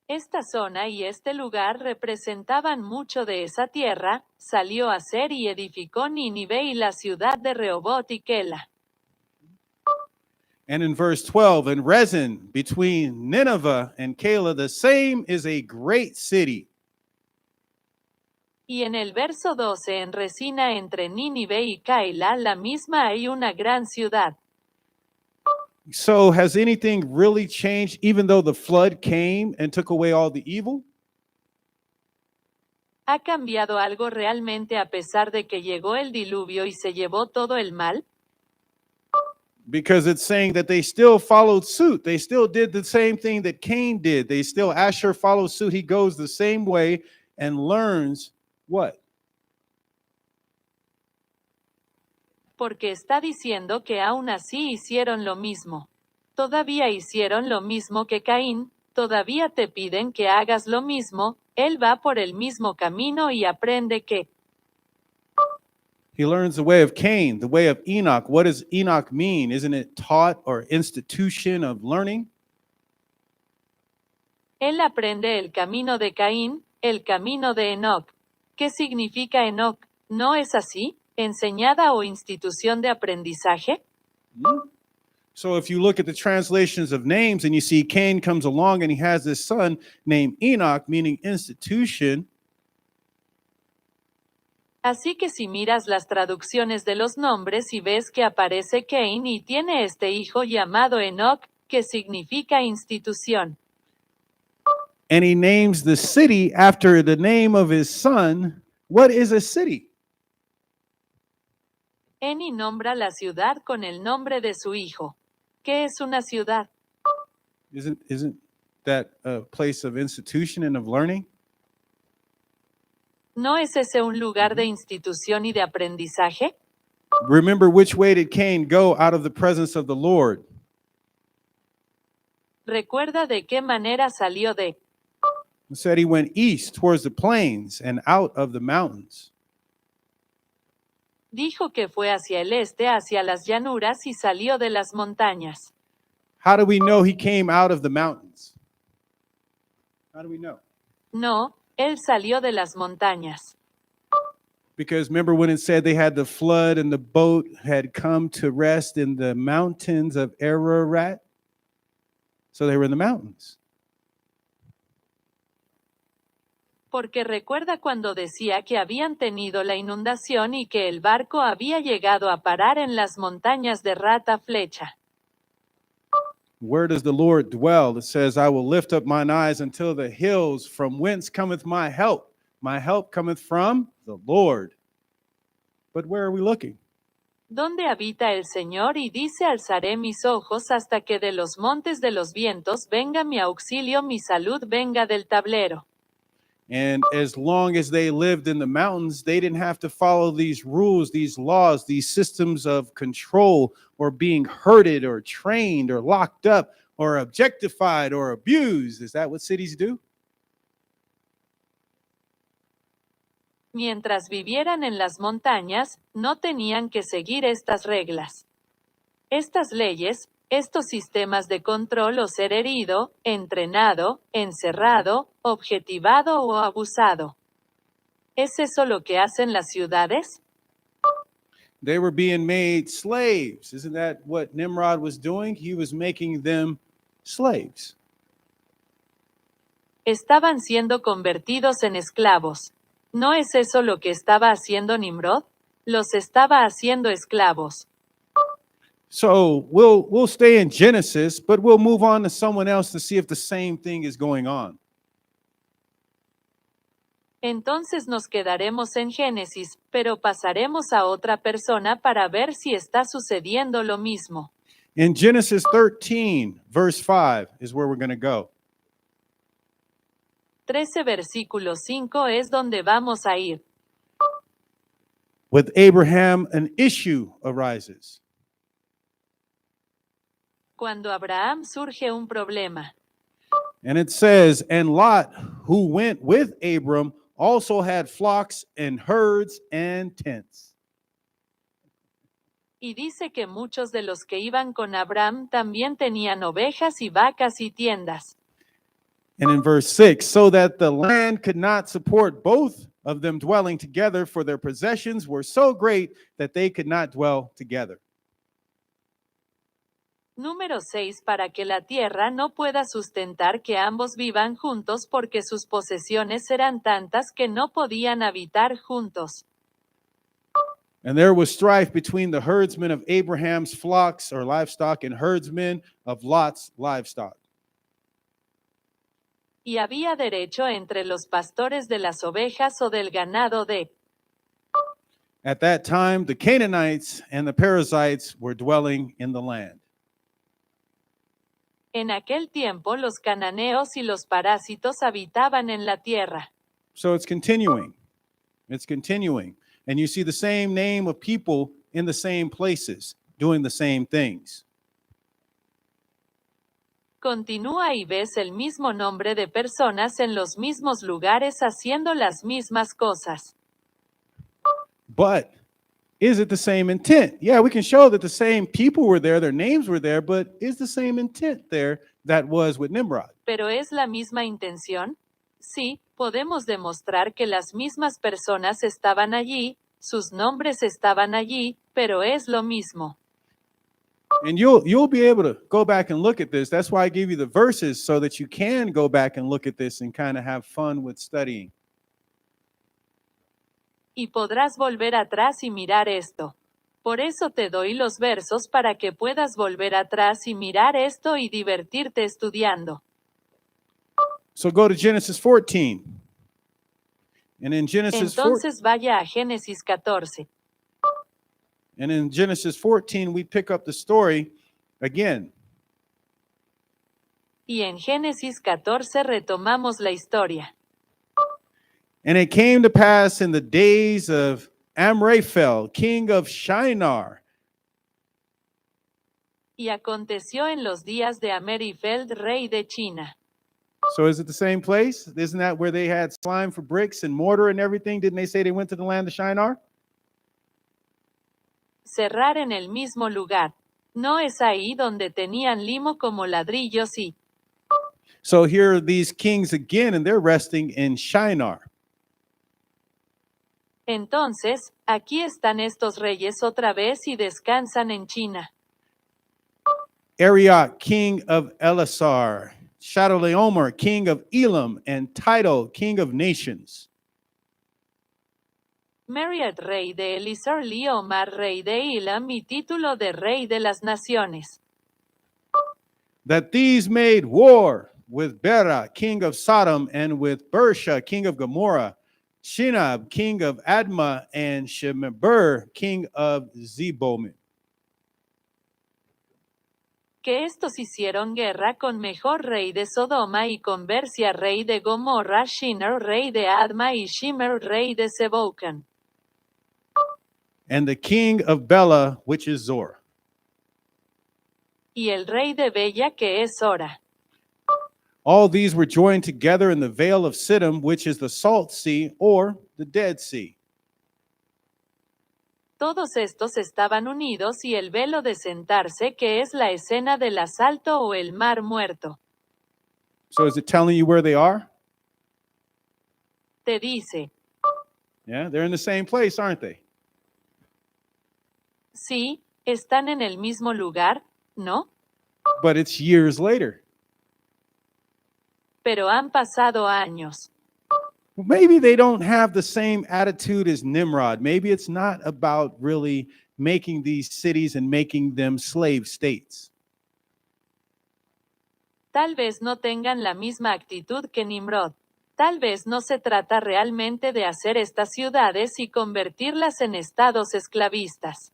[SPEAKER 1] Esta zona y este lugar representaban mucho de esa tierra, salió a ser y edificó Nínive y la ciudad de Rehoboth y Kela.
[SPEAKER 2] And in verse 12, and Rezin between Nineveh and Calah, the same is a great city.
[SPEAKER 1] Y en el verso 12 en Resina entre Nínive y Caila, la misma hay una gran ciudad.
[SPEAKER 2] So has anything really changed even though the flood came and took away all the evil?
[SPEAKER 1] ¿Ha cambiado algo realmente a pesar de que llegó el diluvio y se llevó todo el mal?
[SPEAKER 2] Because it's saying that they still followed suit. They still did the same thing that Cain did. They still, Asher follows suit. He goes the same way and learns what?
[SPEAKER 1] Porque está diciendo que aún así hicieron lo mismo. Todavía hicieron lo mismo que Caín, todavía te piden que hagas lo mismo, él va por el mismo camino y aprende que
[SPEAKER 2] He learns the way of Cain, the way of Enoch. What does Enoch mean? Isn't it taught or institution of learning?
[SPEAKER 1] él aprende el camino de Caín, el camino de Enoch. ¿Qué significa Enoch? ¿No es así? ¿Enseñada o institución de aprendizaje?
[SPEAKER 2] So if you look at the translations of names and you see Cain comes along and he has this son named Enoch, meaning institution.
[SPEAKER 1] Así que si miras las traducciones de los nombres y ves que aparece Cain y tiene este hijo llamado Enoch, que significa institución.
[SPEAKER 2] And he names the city after the name of his son. What is a city?
[SPEAKER 1] Eni nombra la ciudad con el nombre de su hijo. ¿Qué es una ciudad?
[SPEAKER 2] Isn't that a place of institution and of learning?
[SPEAKER 1] ¿No es ese un lugar de institución y de aprendizaje?
[SPEAKER 2] Remember, which way did Cain go out of the presence of the Lord?
[SPEAKER 1] Recuerda de qué manera salió de.
[SPEAKER 2] It said he went east towards the plains and out of the mountains.
[SPEAKER 1] Dijo que fue hacia el este, hacia las llanuras y salió de las montañas.
[SPEAKER 2] How do we know he came out of the mountains? How do we know?
[SPEAKER 1] No, él salió de las montañas.
[SPEAKER 2] Because remember when it said they had the flood and the boat had come to rest in the mountains of Ararat? So they were in the mountains.
[SPEAKER 1] Porque recuerda cuando decía que habían tenido la inundación y que el barco había llegado a parar en las montañas de Rata Flecha.
[SPEAKER 2] Where does the Lord dwell? It says, I will lift up mine eyes until the hills, from whence cometh my help. My help cometh from the Lord. But where are we looking?
[SPEAKER 1] ¿Dónde habita el Señor? Y dice, alzaré mis ojos hasta que de los montes de los vientos venga mi auxilio, mi salud venga del tablero.
[SPEAKER 2] And as long as they lived in the mountains, they didn't have to follow these rules, these laws, these systems of control, or being herded or trained or locked up or objectified or abused. Is that what cities do?
[SPEAKER 1] Mientras vivieran en las montañas, no tenían que seguir estas reglas. Estas leyes, estos sistemas de control o ser herido, entrenado, encerrado, objetivado o abusado. ¿Es eso lo que hacen las ciudades?
[SPEAKER 2] They were being made slaves. Isn't that what Nimrod was doing? He was making them slaves.
[SPEAKER 1] Estaban siendo convertidos en esclavos. ¿No es eso lo que estaba haciendo Nimrod? Los estaba haciendo esclavos.
[SPEAKER 2] So we'll stay in Genesis, but we'll move on to someone else to see if the same thing is going on.
[SPEAKER 1] Entonces nos quedaremos en Génesis, pero pasaremos a otra persona para ver si está sucediendo lo mismo.
[SPEAKER 2] In Genesis 13, verse 5 is where we're going to go.
[SPEAKER 1] 13 versículo 5 es donde vamos a ir.
[SPEAKER 2] With Abraham, an issue arises.
[SPEAKER 1] Cuando Abraham surge un problema.
[SPEAKER 2] And it says, and Lot, who went with Abram, also had flocks and herds and tents.
[SPEAKER 1] Y dice que muchos de los que iban con Abraham también tenían ovejas y vacas y tiendas.
[SPEAKER 2] And in verse 6, so that the land could not support both of them dwelling together, for their possessions were so great that they could not dwell together.
[SPEAKER 1] Número 6. Para que la tierra no pueda sustentar que ambos vivan juntos porque sus posesiones eran tantas que no podían habitar juntos.
[SPEAKER 2] And there was strife between the herdsmen of Abraham's flocks or livestock and herdsmen of Lot's livestock.
[SPEAKER 1] Y había derecho entre los pastores de las ovejas o del ganado de.
[SPEAKER 2] At that time, the Canaanites and the Perizzites were dwelling in the land.
[SPEAKER 1] En aquel tiempo los cananeos y los parásitos habitaban en la tierra.
[SPEAKER 2] So it's continuing. It's continuing. And you see the same name of people in the same places doing the same things.
[SPEAKER 1] Continúa y ves el mismo nombre de personas en los mismos lugares haciendo las mismas cosas.
[SPEAKER 2] But is it the same intent? Yeah, we can show that the same people were there, their names were there, but is the same intent there that was with Nimrod?
[SPEAKER 1] ¿Pero es la misma intención? Sí, podemos demostrar que las mismas personas estaban allí, sus nombres estaban allí, pero es lo mismo.
[SPEAKER 2] And you'll be able to go back and look at this. That's why I give you the verses so that you can go back and look at this and kind of have fun with studying.
[SPEAKER 1] Y podrás volver atrás y mirar esto. Por eso te doy los versos para que puedas volver atrás y mirar esto y divertirte estudiando.
[SPEAKER 2] So go to Genesis 14. And in Genesis 14,
[SPEAKER 1] Entonces vaya a Génesis 14.
[SPEAKER 2] and in Genesis 14, we pick up the story again.
[SPEAKER 1] Y en Génesis 14 retomamos la historia.
[SPEAKER 2] And it came to pass in the days of Amraphel, king of Shinar.
[SPEAKER 1] Y aconteció en los días de Amerifeld, rey de China.
[SPEAKER 2] So is it the same place? Isn't that where they had slime for bricks and mortar and everything? Didn't they say they went to the land of Shinar?
[SPEAKER 1] Cerrar en el mismo lugar. ¿No es ahí donde tenían limo como ladrillos y?
[SPEAKER 2] So here are these kings again, and they're resting in Shinar.
[SPEAKER 1] Entonces, aquí están estos reyes otra vez y descansan en China.
[SPEAKER 2] Arioch, king of Elasar, Chedorlaomer, king of Elam, and Tidal, king of nations.
[SPEAKER 1] Mariot, rey de Elisar, Omar, rey de Elam, y título de rey de las naciones.
[SPEAKER 2] That these made war with Bera, king of Sodom, and with Bersha, king of Gomorrah, Shinab, king of Admah, and Shemeber, king of Zeboim.
[SPEAKER 1] Que estos hicieron guerra con Mejor, rey de Sodoma, y con Bersia, rey de Gomorra, Shinar, rey de Adma, y Shimer, rey de Sebocan.
[SPEAKER 2] And the king of Bela, which is Zor.
[SPEAKER 1] Y el rey de Bella, que es Ora.
[SPEAKER 2] All these were joined together in the vale of Siddim, which is the Salt Sea or the Dead Sea.
[SPEAKER 1] Todos estos estaban unidos y el velo de sentarse, que es la escena del asalto o el mar muerto.
[SPEAKER 2] So is it telling you where they are?
[SPEAKER 1] Te dice,
[SPEAKER 2] Yeah, they're in the same place, aren't they?
[SPEAKER 1] sí, están en el mismo lugar, ¿no?
[SPEAKER 2] But it's years later.
[SPEAKER 1] Pero han pasado años.
[SPEAKER 2] Maybe they don't have the same attitude as Nimrod. Maybe it's not about really making these cities and making them slave states.
[SPEAKER 1] Tal vez no tengan la misma actitud que Nimrod. Tal vez no se trata realmente de hacer estas ciudades y convertirlas en estados esclavistas.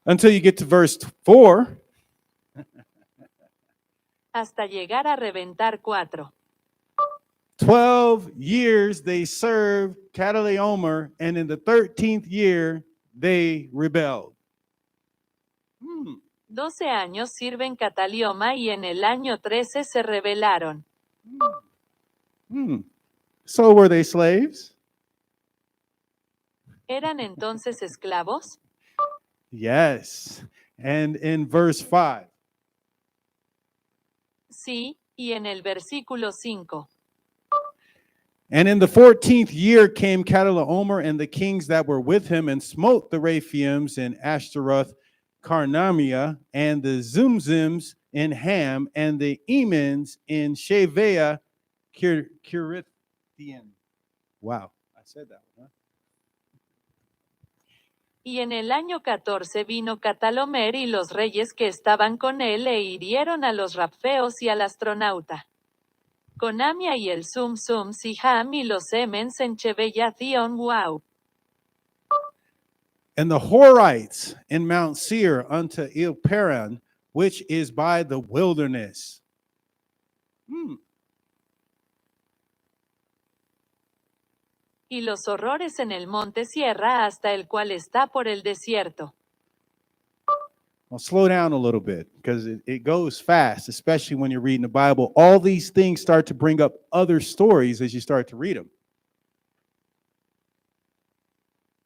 [SPEAKER 2] Until you get to verse 4.
[SPEAKER 1] Hasta llegar a reventar 4.
[SPEAKER 2] 12 years they served Chedorlaomer, and in the 13th year they rebelled.
[SPEAKER 1] 12 años sirven catalioma y en el año 13 se rebelaron.
[SPEAKER 2] So were they slaves?
[SPEAKER 1] ¿Eran entonces esclavos?
[SPEAKER 2] Yes. And in verse 5.
[SPEAKER 1] Sí, y en el versículo 5.
[SPEAKER 2] And in the 14th year came Chedorlaomer and the kings that were with him and smote the Raphaims in Ashtaroth, Karnamia, and the Zumzims in Ham, and the Emins in Shavea, Kirithian. Wow, I said that one, huh?
[SPEAKER 1] Y en el año 14 vino Catalomer y los reyes que estaban con él e hirieron a los rapfeos y al astronauta. Conamia y el Sums y Ham y los Emens en Chebeyathíon wow.
[SPEAKER 2] And the Horites in Mount Seir unto Ilparan, which is by the wilderness.
[SPEAKER 1] Y los horrores en el monte Sierra hasta el cual está por el desierto.
[SPEAKER 2] Well, slow down a little bit because it goes fast, especially when you're reading the Bible. All these things start to bring up other stories as you start to read them.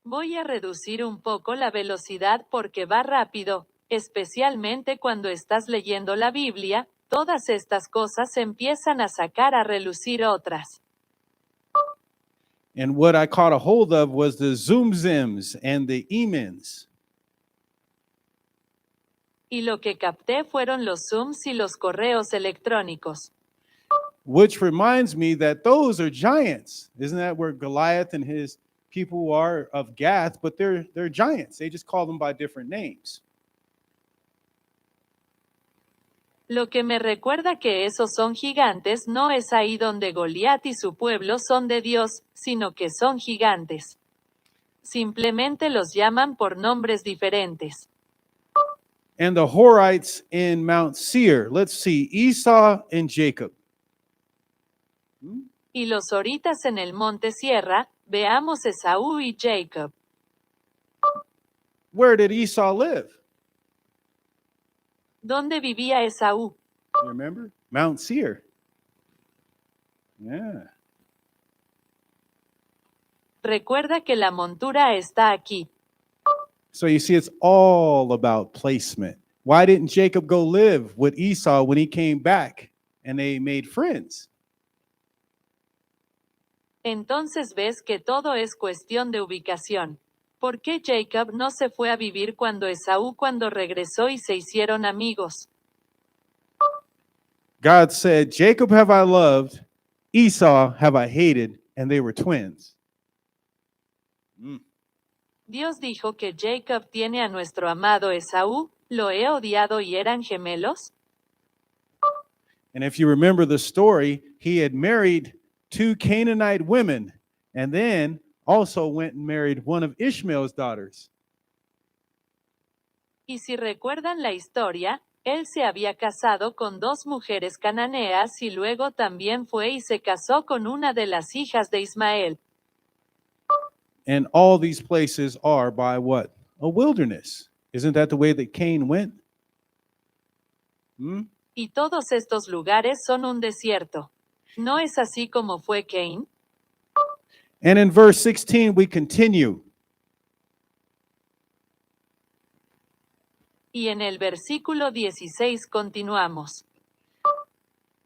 [SPEAKER 1] Voy a reducir un poco la velocidad porque va rápido, especialmente cuando estás leyendo la Biblia, todas estas cosas empiezan a sacar a relucir otras.
[SPEAKER 2] And what I caught a hold of was the Zumzims and the Emins.
[SPEAKER 1] Y lo que capté fueron los Zooms y los correos electrónicos.
[SPEAKER 2] Which reminds me that those are giants. Isn't that where Goliath and his people are of Gath? But they're giants. They just call them by different names.
[SPEAKER 1] Lo que me recuerda que esos son gigantes no es ahí donde Goliat y su pueblo son de Dios, sino que son gigantes. Simplemente los llaman por nombres diferentes.
[SPEAKER 2] And the Horites in Mount Seir. Let's see, Esau and Jacob.
[SPEAKER 1] Y los horitas en el monte Sierra, veamos Esaú y Jacob.
[SPEAKER 2] Where did Esau live?
[SPEAKER 1] ¿Dónde vivía Esaú?
[SPEAKER 2] You remember? Mount Seir. Yeah.
[SPEAKER 1] Recuerda que la montura está aquí.
[SPEAKER 2] So you see, it's all about placement. Why didn't Jacob go live with Esau when he came back and they made friends?
[SPEAKER 1] Entonces ves que todo es cuestión de ubicación. ¿Por qué Jacob no se fue a vivir cuando Esaú cuando regresó y se hicieron amigos?
[SPEAKER 2] God said, Jacob have I loved, Esau have I hated, and they were twins.
[SPEAKER 1] Dios dijo que Jacob tiene a nuestro amado Esaú, ¿lo he odiado y eran gemelos?
[SPEAKER 2] And if you remember the story, he had married 2 Canaanite women and then also went and married one of Ishmael's daughters.
[SPEAKER 1] Y si recuerdan la historia, él se había casado con 2 mujeres cananeas y luego también fue y se casó con una de las hijas de Ismael.
[SPEAKER 2] And all these places are by what? A wilderness. Isn't that the way that Cain went?
[SPEAKER 1] Y todos estos lugares son un desierto. ¿No es así como fue Cain?
[SPEAKER 2] And in verse 16, we continue.
[SPEAKER 1] Y en el versículo 16 continuamos.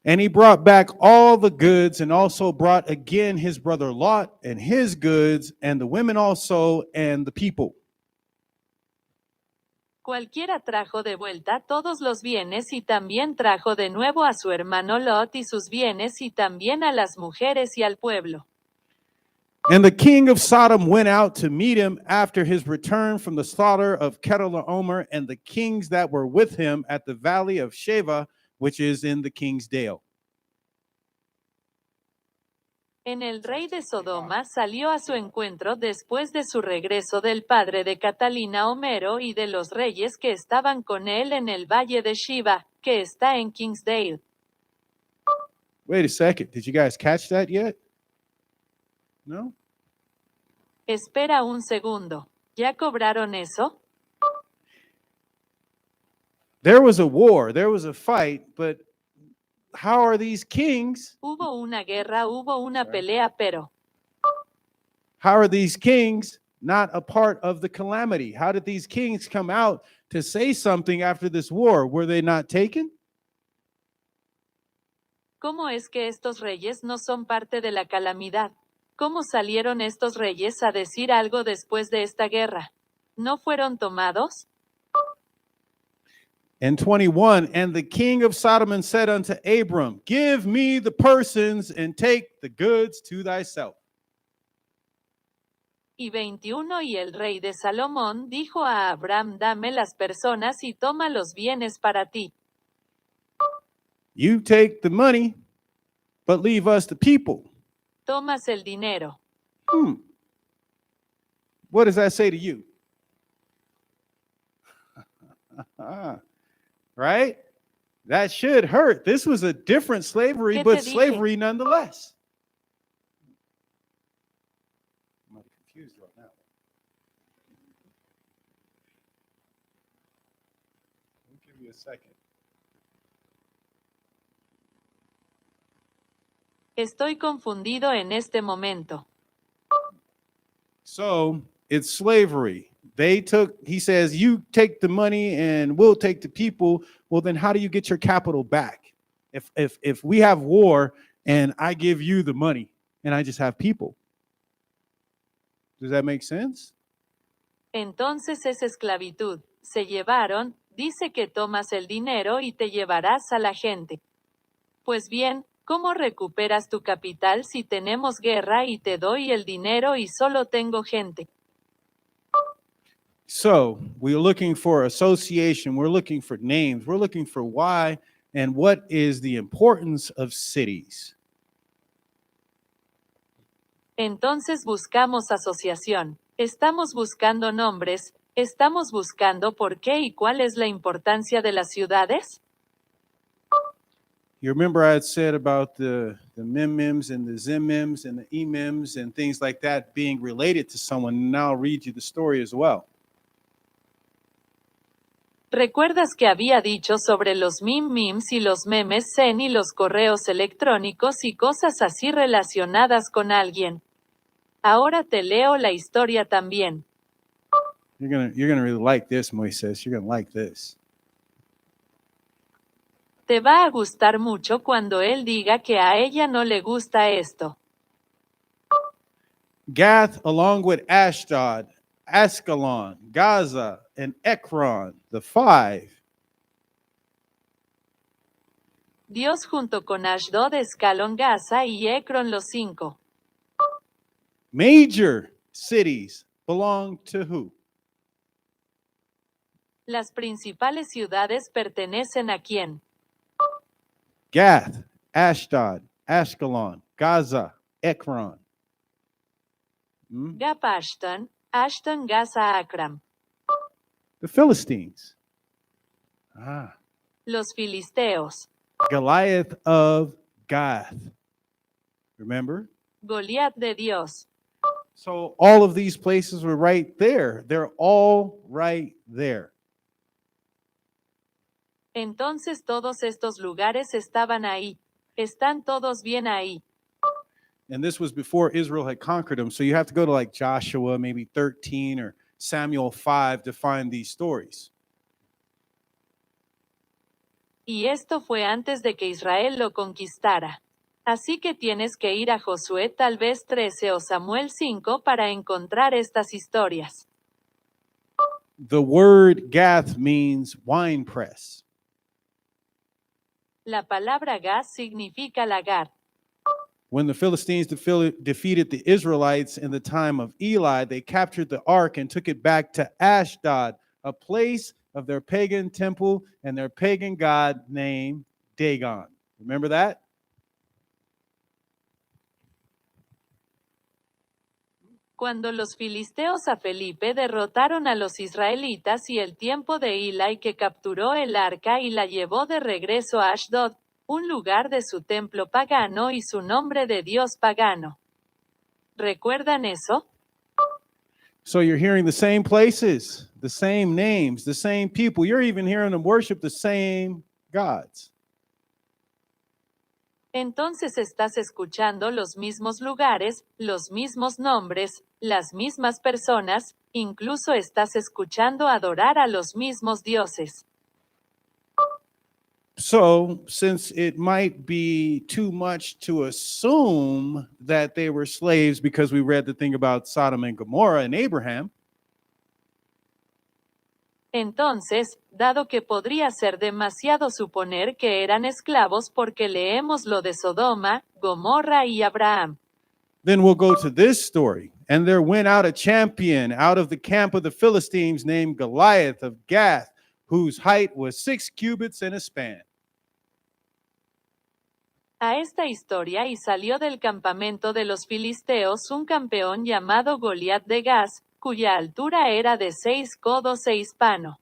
[SPEAKER 2] And he brought back all the goods and also brought again his brother Lot and his goods and the women also and the people.
[SPEAKER 1] Cualquiera trajo de vuelta todos los bienes y también trajo de nuevo a su hermano Lot y sus bienes y también a las mujeres y al pueblo.
[SPEAKER 2] And the king of Sodom went out to meet him after his return from the slaughter of Chedorlaomer and the kings that were with him at the valley of Sheva, which is in the king's dale.
[SPEAKER 1] En el rey de Sodoma salió a su encuentro después de su regreso del padre de Catalina Homero y de los reyes que estaban con él en el valle de Shiva, que está en Kingsdale.
[SPEAKER 2] Wait a second. Did you guys catch that yet? No?
[SPEAKER 1] Espera un segundo. ¿Ya cobraron eso?
[SPEAKER 2] There was a war, there was a fight, but how are these kings?
[SPEAKER 1] Hubo una guerra, hubo una
[SPEAKER 2] Sorry.
[SPEAKER 1] pelea, pero
[SPEAKER 2] How are these kings not a part of the calamity? How did these kings come out to say something after this war? Were they not taken?
[SPEAKER 1] ¿cómo es que estos reyes no son parte de la calamidad? ¿Cómo salieron estos reyes a decir algo después de esta guerra? ¿No fueron tomados?
[SPEAKER 2] And 21, and the king of Sodom said unto Abram, give me the persons and take the goods to thyself.
[SPEAKER 1] Y 21 Y el rey de Salomón dijo a Abraham, dame las personas y toma los bienes para ti.
[SPEAKER 2] You take the money, but leave us the people.
[SPEAKER 1] Tomas el dinero.
[SPEAKER 2] What does that say to you? Right? That should hurt. This was a different slavery,
[SPEAKER 1] ¿Qué
[SPEAKER 2] but
[SPEAKER 1] te dije?
[SPEAKER 2] slavery nonetheless. I'm confused right now. I'll give you a second.
[SPEAKER 1] Estoy confundido en este momento.
[SPEAKER 2] So it's slavery. He says, you take the money and we'll take the people. Well, then how do you get your capital back? If we have war and I give you the money and I just have people. Does that make sense?
[SPEAKER 1] Entonces es esclavitud. Se llevaron, dice que tomas el dinero y te llevarás a la gente. Pues bien, ¿cómo recuperas tu capital si tenemos guerra y te doy el dinero y solo tengo gente?
[SPEAKER 2] So we're looking for association. We're looking for names. We're looking for why and what is the importance of cities.
[SPEAKER 1] Entonces buscamos asociación. Estamos buscando nombres. ¿Estamos buscando por qué y cuál es la importancia de las ciudades?
[SPEAKER 2] You remember I had said about the mem-mems and the zim-mems and the e-mems and things like that being related to someone. Now I'll read you the story as well.
[SPEAKER 1] ¿Recuerdas que había dicho sobre los memes y los memes zen y los correos electrónicos y cosas así relacionadas con alguien? Ahora te leo la historia también.
[SPEAKER 2] You're gonna really like this, Moises. You're gonna like this.
[SPEAKER 1] Te va a gustar mucho cuando él diga que a ella no le gusta esto.
[SPEAKER 2] Gath, along with Ashdod, Ascalon, Gaza, and Ekron, the five.
[SPEAKER 1] Dios junto con Ashdod, Escalón, Gaza y Ekron, los 5.
[SPEAKER 2] Major cities belong to who?
[SPEAKER 1] Las principales ciudades pertenecen a quién?
[SPEAKER 2] Gath, Ashdod, Ashkelon, Gaza, Ekron.
[SPEAKER 1] Gap, Ashton, Gaza, Akram.
[SPEAKER 2] The Philistines.
[SPEAKER 1] Los filisteos.
[SPEAKER 2] Goliath of Gath. Remember?
[SPEAKER 1] Goliat de Dios.
[SPEAKER 2] So all of these places were right there. They're all right there.
[SPEAKER 1] Entonces todos estos lugares estaban ahí. Están todos bien ahí.
[SPEAKER 2] And this was before Israel had conquered them. So you have to go to like Joshua, maybe 13 or Samuel 5 to find these stories.
[SPEAKER 1] Y esto fue antes de que Israel lo conquistara. Así que tienes que ir a Josué tal vez 13 o Samuel 5 para encontrar estas historias.
[SPEAKER 2] The word Gath means wine press.
[SPEAKER 1] La palabra gas significa lagar.
[SPEAKER 2] When the Philistines defeated the Israelites in the time of Eli, they captured the ark and took it back to Ashdod, a place of their pagan temple and their pagan god named Dagon. Remember that?
[SPEAKER 1] Cuando los filisteos a Felipe derrotaron a los israelitas y el tiempo de Eli que capturó el arca y la llevó de regreso a Ashdod, un lugar de su templo pagano y su nombre de Dios pagano. ¿Recuerdan eso?
[SPEAKER 2] So you're hearing the same places, the same names, the same people. You're even hearing them worship the same gods.
[SPEAKER 1] Entonces estás escuchando los mismos lugares, los mismos nombres, las mismas personas, incluso estás escuchando adorar a los mismos dioses.
[SPEAKER 2] So, since it might be too much to assume that they were slaves because we read the thing about Sodom and Gomorrah and Abraham,
[SPEAKER 1] Entonces, dado que podría ser demasiado suponer que eran esclavos porque leemos lo de Sodoma, Gomorra y Abraham.
[SPEAKER 2] then we'll go to this story. And there went out a champion out of the camp of the Philistines named Goliath of Gath, whose height was 6 cubits and a span.
[SPEAKER 1] A esta historia y salió del campamento de los filisteos un campeón llamado Goliat de Gas, cuya altura era de 6 codos e hispano.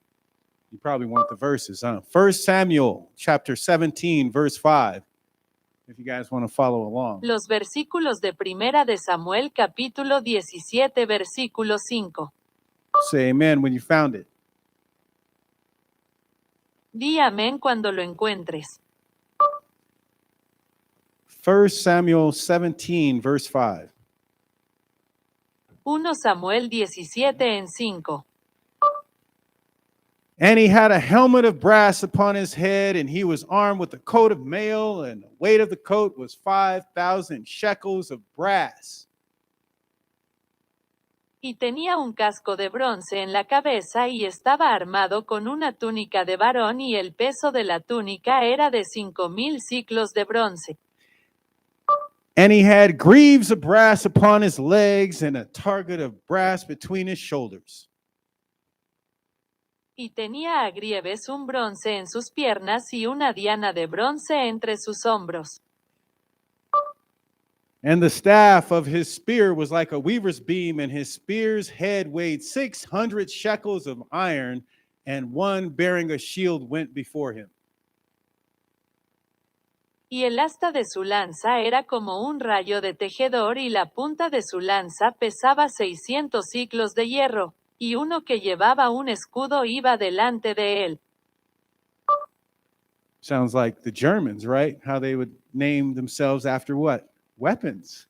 [SPEAKER 2] You probably want the verses, huh? 1 Samuel chapter 17, verse 5, if you guys want to follow along.
[SPEAKER 1] Los versículos de Primera de Samuel capítulo 17 versículo 5.
[SPEAKER 2] Say amen when you found it.
[SPEAKER 1] Di amén cuando lo encuentres.
[SPEAKER 2] 1 Samuel 17, verse 5.
[SPEAKER 1] 1 Samuel 17 en 5.
[SPEAKER 2] And he had a helmet of brass upon his head, and he was armed with a coat of mail, and the weight of the coat was 5,000 shekels of brass.
[SPEAKER 1] Y tenía un casco de bronce en la cabeza y estaba armado con una túnica de varón y el peso de la túnica era de 5,000 ciclos de bronce.
[SPEAKER 2] And he had greaves of brass upon his legs and a target of brass between his shoulders.
[SPEAKER 1] Y tenía a grieves un bronce en sus piernas y una diana de bronce entre sus hombros.
[SPEAKER 2] And the staff of his spear was like a weaver's beam, and his spear's head weighed 600 shekels of iron, and one bearing a shield went before him.
[SPEAKER 1] Y el asta de su lanza era como un rayo de tejedor y la punta de su lanza pesaba 600 ciclos de hierro, y uno que llevaba un escudo iba delante de él.
[SPEAKER 2] Sounds like the Germans, right? How they would name themselves after what? Weapons.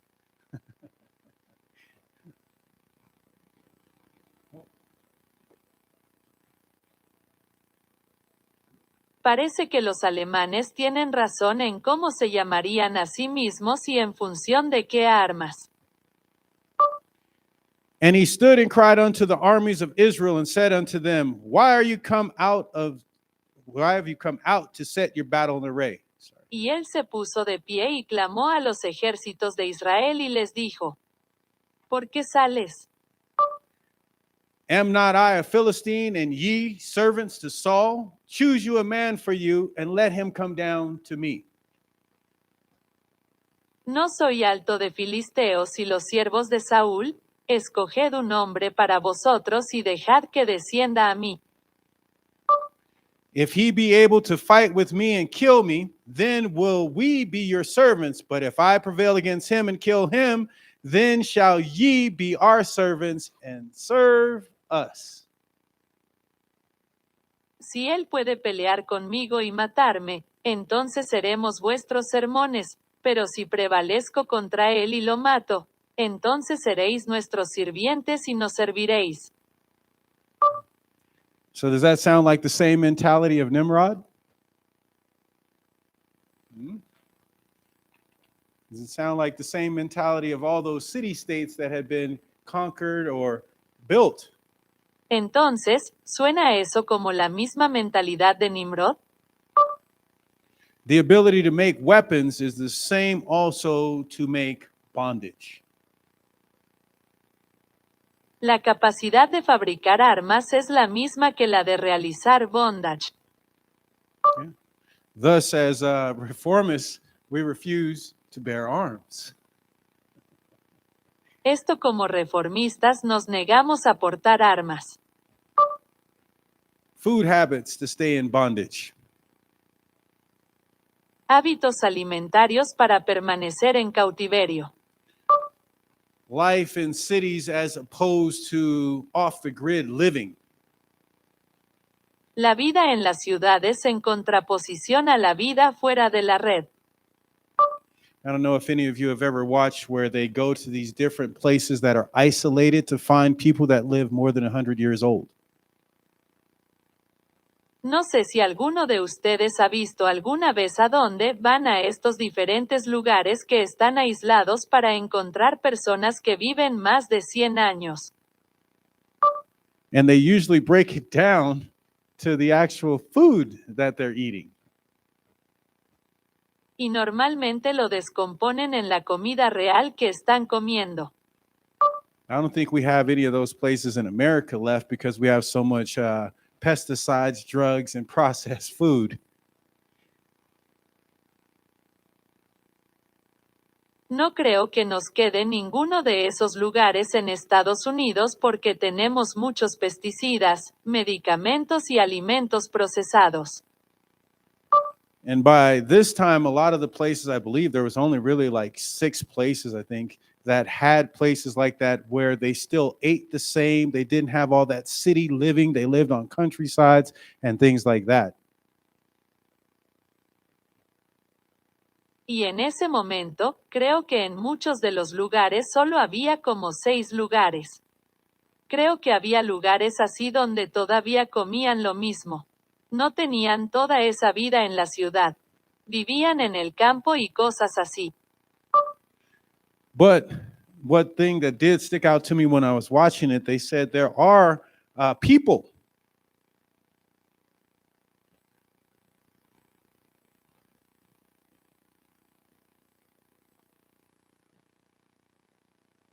[SPEAKER 1] Parece que los alemanes tienen razón en cómo se llamarían a sí mismos y en función de qué armas.
[SPEAKER 2] And he stood and cried unto the armies of Israel and said unto them, why have you come out to set your battle in array?
[SPEAKER 1] Y él se puso de pie y clamó a los ejércitos de Israel y les dijo: ¿Por qué sales?
[SPEAKER 2] Am not I a Philistine, and ye servants to Saul? Choose you a man for you, and let him come down to me.
[SPEAKER 1] ¿No soy alto de filisteos y los siervos de Saúl? Escoged un hombre para vosotros y dejad que descienda a mí.
[SPEAKER 2] If he be able to fight with me and kill me, then will we be your servants. But if I prevail against him and kill him, then shall ye be our servants and serve us.
[SPEAKER 1] Si él puede pelear conmigo y matarme, entonces seremos vuestros sermones, pero si prevalezco contra él y lo mato, entonces seréis nuestros sirvientes y nos serviréis.
[SPEAKER 2] So does that sound like the same mentality of Nimrod? Does it sound like the same mentality of all those city-states that had been conquered or built?
[SPEAKER 1] Entonces, ¿suena eso como la misma mentalidad de Nimrod?
[SPEAKER 2] The ability to make weapons is the same also to make bondage.
[SPEAKER 1] La capacidad de fabricar armas es la misma que la de realizar bondage.
[SPEAKER 2] Okay. Thus, as reformists, we refuse to bear arms.
[SPEAKER 1] Esto como reformistas nos negamos a portar armas.
[SPEAKER 2] Food habits to stay in bondage.
[SPEAKER 1] Hábitos alimentarios para permanecer en cautiverio.
[SPEAKER 2] life in cities as opposed to off the grid living.
[SPEAKER 1] La vida en las ciudades en contraposición a la vida fuera de la red.
[SPEAKER 2] I don't know if any of you have ever watched where they go to these different places that are isolated to find people that live more than 100 years old.
[SPEAKER 1] No sé si alguno de ustedes ha visto alguna vez a dónde van a estos diferentes lugares que están aislados para encontrar personas que viven más de 100 años.
[SPEAKER 2] And they usually break it down to the actual food that they're eating.
[SPEAKER 1] Y normalmente lo descomponen en la comida real que están comiendo.
[SPEAKER 2] I don't think we have any of those places in America left because we have so much pesticides, drugs, and processed food.
[SPEAKER 1] No creo que nos quede ninguno de esos lugares en Estados Unidos porque tenemos muchos pesticidas, medicamentos y alimentos procesados.
[SPEAKER 2] And by this time, a lot of the places, I believe there was only really like 6 places, I think, that had places like that where they still ate the same. They didn't have all that city living. They lived on countrysides and things like that.
[SPEAKER 1] Y en ese momento, creo que en muchos de los lugares solo había como 6 lugares. Creo que había lugares así donde todavía comían lo mismo. No tenían toda esa vida en la ciudad. Vivían en el campo y cosas así.
[SPEAKER 2] But one thing that did stick out to me when I was watching it, they said there are people.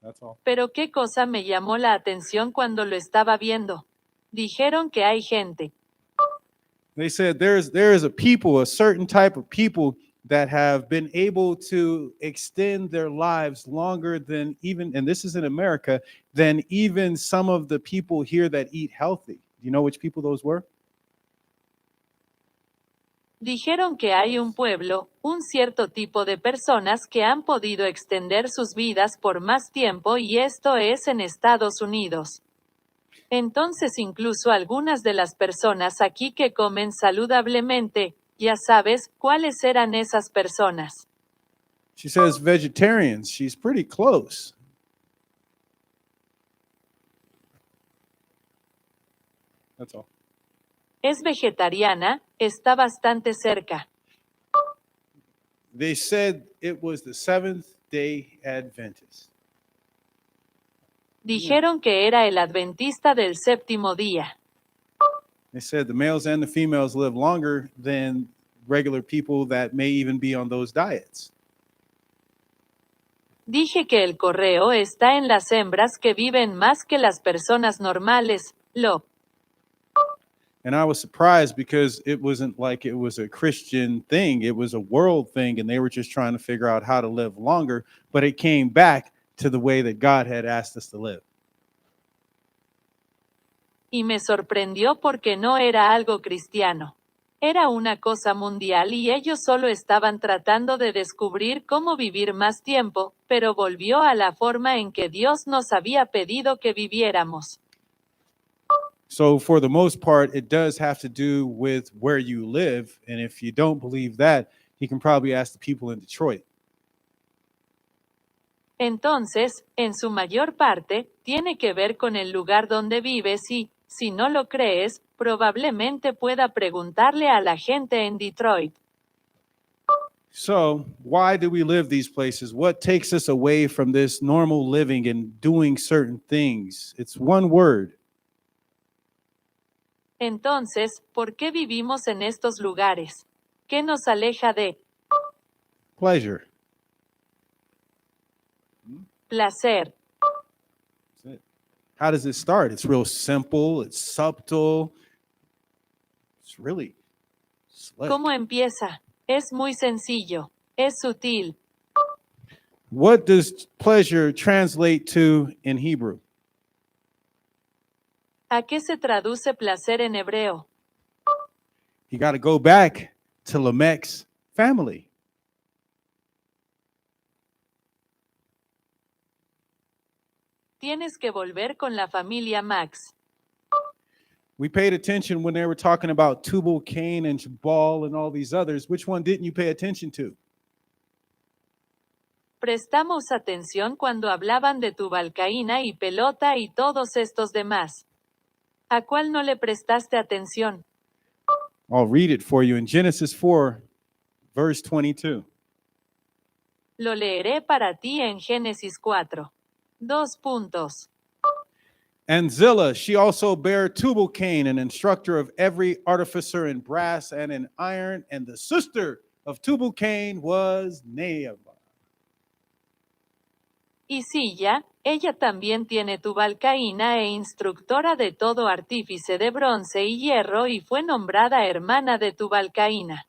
[SPEAKER 2] That's all.
[SPEAKER 1] Pero qué cosa me llamó la atención cuando lo estaba viendo. Dijeron que hay gente.
[SPEAKER 2] They said there is a people, a certain type of people that have been able to extend their lives longer than even, and this is in America, than even some of the people here that eat healthy. Do you know which people those were?
[SPEAKER 1] Dijeron que hay un pueblo, un cierto tipo de personas que han podido extender sus vidas por más tiempo y esto es en Estados Unidos. Entonces incluso algunas de las personas aquí que comen saludablemente, ya sabes, ¿cuáles eran esas personas?
[SPEAKER 2] She says vegetarians. She's pretty close. That's all.
[SPEAKER 1] Es vegetariana, está bastante cerca.
[SPEAKER 2] They said it was the Seventh-day Adventist.
[SPEAKER 1] Dijeron que era el adventista del séptimo día.
[SPEAKER 2] They said the males and the females live longer than regular people that may even be on those diets.
[SPEAKER 1] Dije que el correo está en las hembras que viven más que las personas normales, lo.
[SPEAKER 2] And I was surprised because it wasn't like it was a Christian thing. It was a world thing, and they were just trying to figure out how to live longer. But it came back to the way that God had asked us to live.
[SPEAKER 1] Y me sorprendió porque no era algo cristiano. Era una cosa mundial y ellos solo estaban tratando de descubrir cómo vivir más tiempo, pero volvió a la forma en que Dios nos había pedido que viviéramos.
[SPEAKER 2] So for the most part, it does have to do with where you live. And if you don't believe that, he can probably ask the people in Detroit.
[SPEAKER 1] Entonces, en su mayor parte, tiene que ver con el lugar donde vives y, si no lo crees, probablemente pueda preguntarle a la gente en Detroit.
[SPEAKER 2] So why do we live these places? What takes us away from this normal living and doing certain things? It's one word.
[SPEAKER 1] Entonces, ¿por qué vivimos en estos lugares? ¿Qué nos aleja de
[SPEAKER 2] Pleasure.
[SPEAKER 1] placer?
[SPEAKER 2] That's it. How does it start? It's real simple. It's subtle. It's really slick.
[SPEAKER 1] ¿Cómo empieza? Es muy sencillo. Es sutil.
[SPEAKER 2] What does pleasure translate to in Hebrew?
[SPEAKER 1] ¿A qué se traduce placer en hebreo?
[SPEAKER 2] You got to go back to Lamech's family.
[SPEAKER 1] Tienes que volver con la familia Max.
[SPEAKER 2] We paid attention when they were talking about Tubal Cain and Jabal and all these others. Which one didn't you pay attention to?
[SPEAKER 1] Prestamos atención cuando hablaban de Tubalcaína y Pelota y todos estos demás. ¿A cuál no le prestaste atención?
[SPEAKER 2] I'll read it for you in Genesis 4, verse 22.
[SPEAKER 1] Lo leeré para ti en Génesis 4. 2 puntos.
[SPEAKER 2] And Zillah, she also bare Tubal Cain, an instructor of every artificer in brass and in iron, and the sister of Tubal Cain was Naamah.
[SPEAKER 1] Y Silla, ella también tiene Tubalcaína e instructora de todo artífice de bronce y hierro y fue nombrada hermana de Tubalcaína.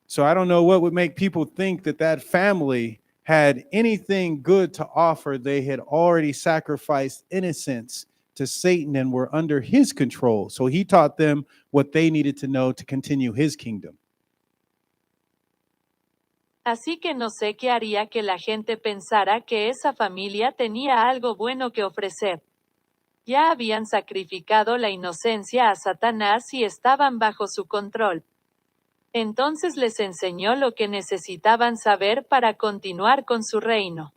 [SPEAKER 2] So I don't know what would make people think that that family had anything good to offer. They had already sacrificed innocents to Satan and were under his control. So he taught them what they needed to know to continue his kingdom.
[SPEAKER 1] Así que no sé qué haría que la gente pensara que esa familia tenía algo bueno que ofrecer. Ya habían sacrificado la inocencia a Satanás y estaban bajo su control. Entonces les enseñó lo que necesitaban saber para continuar con su reino.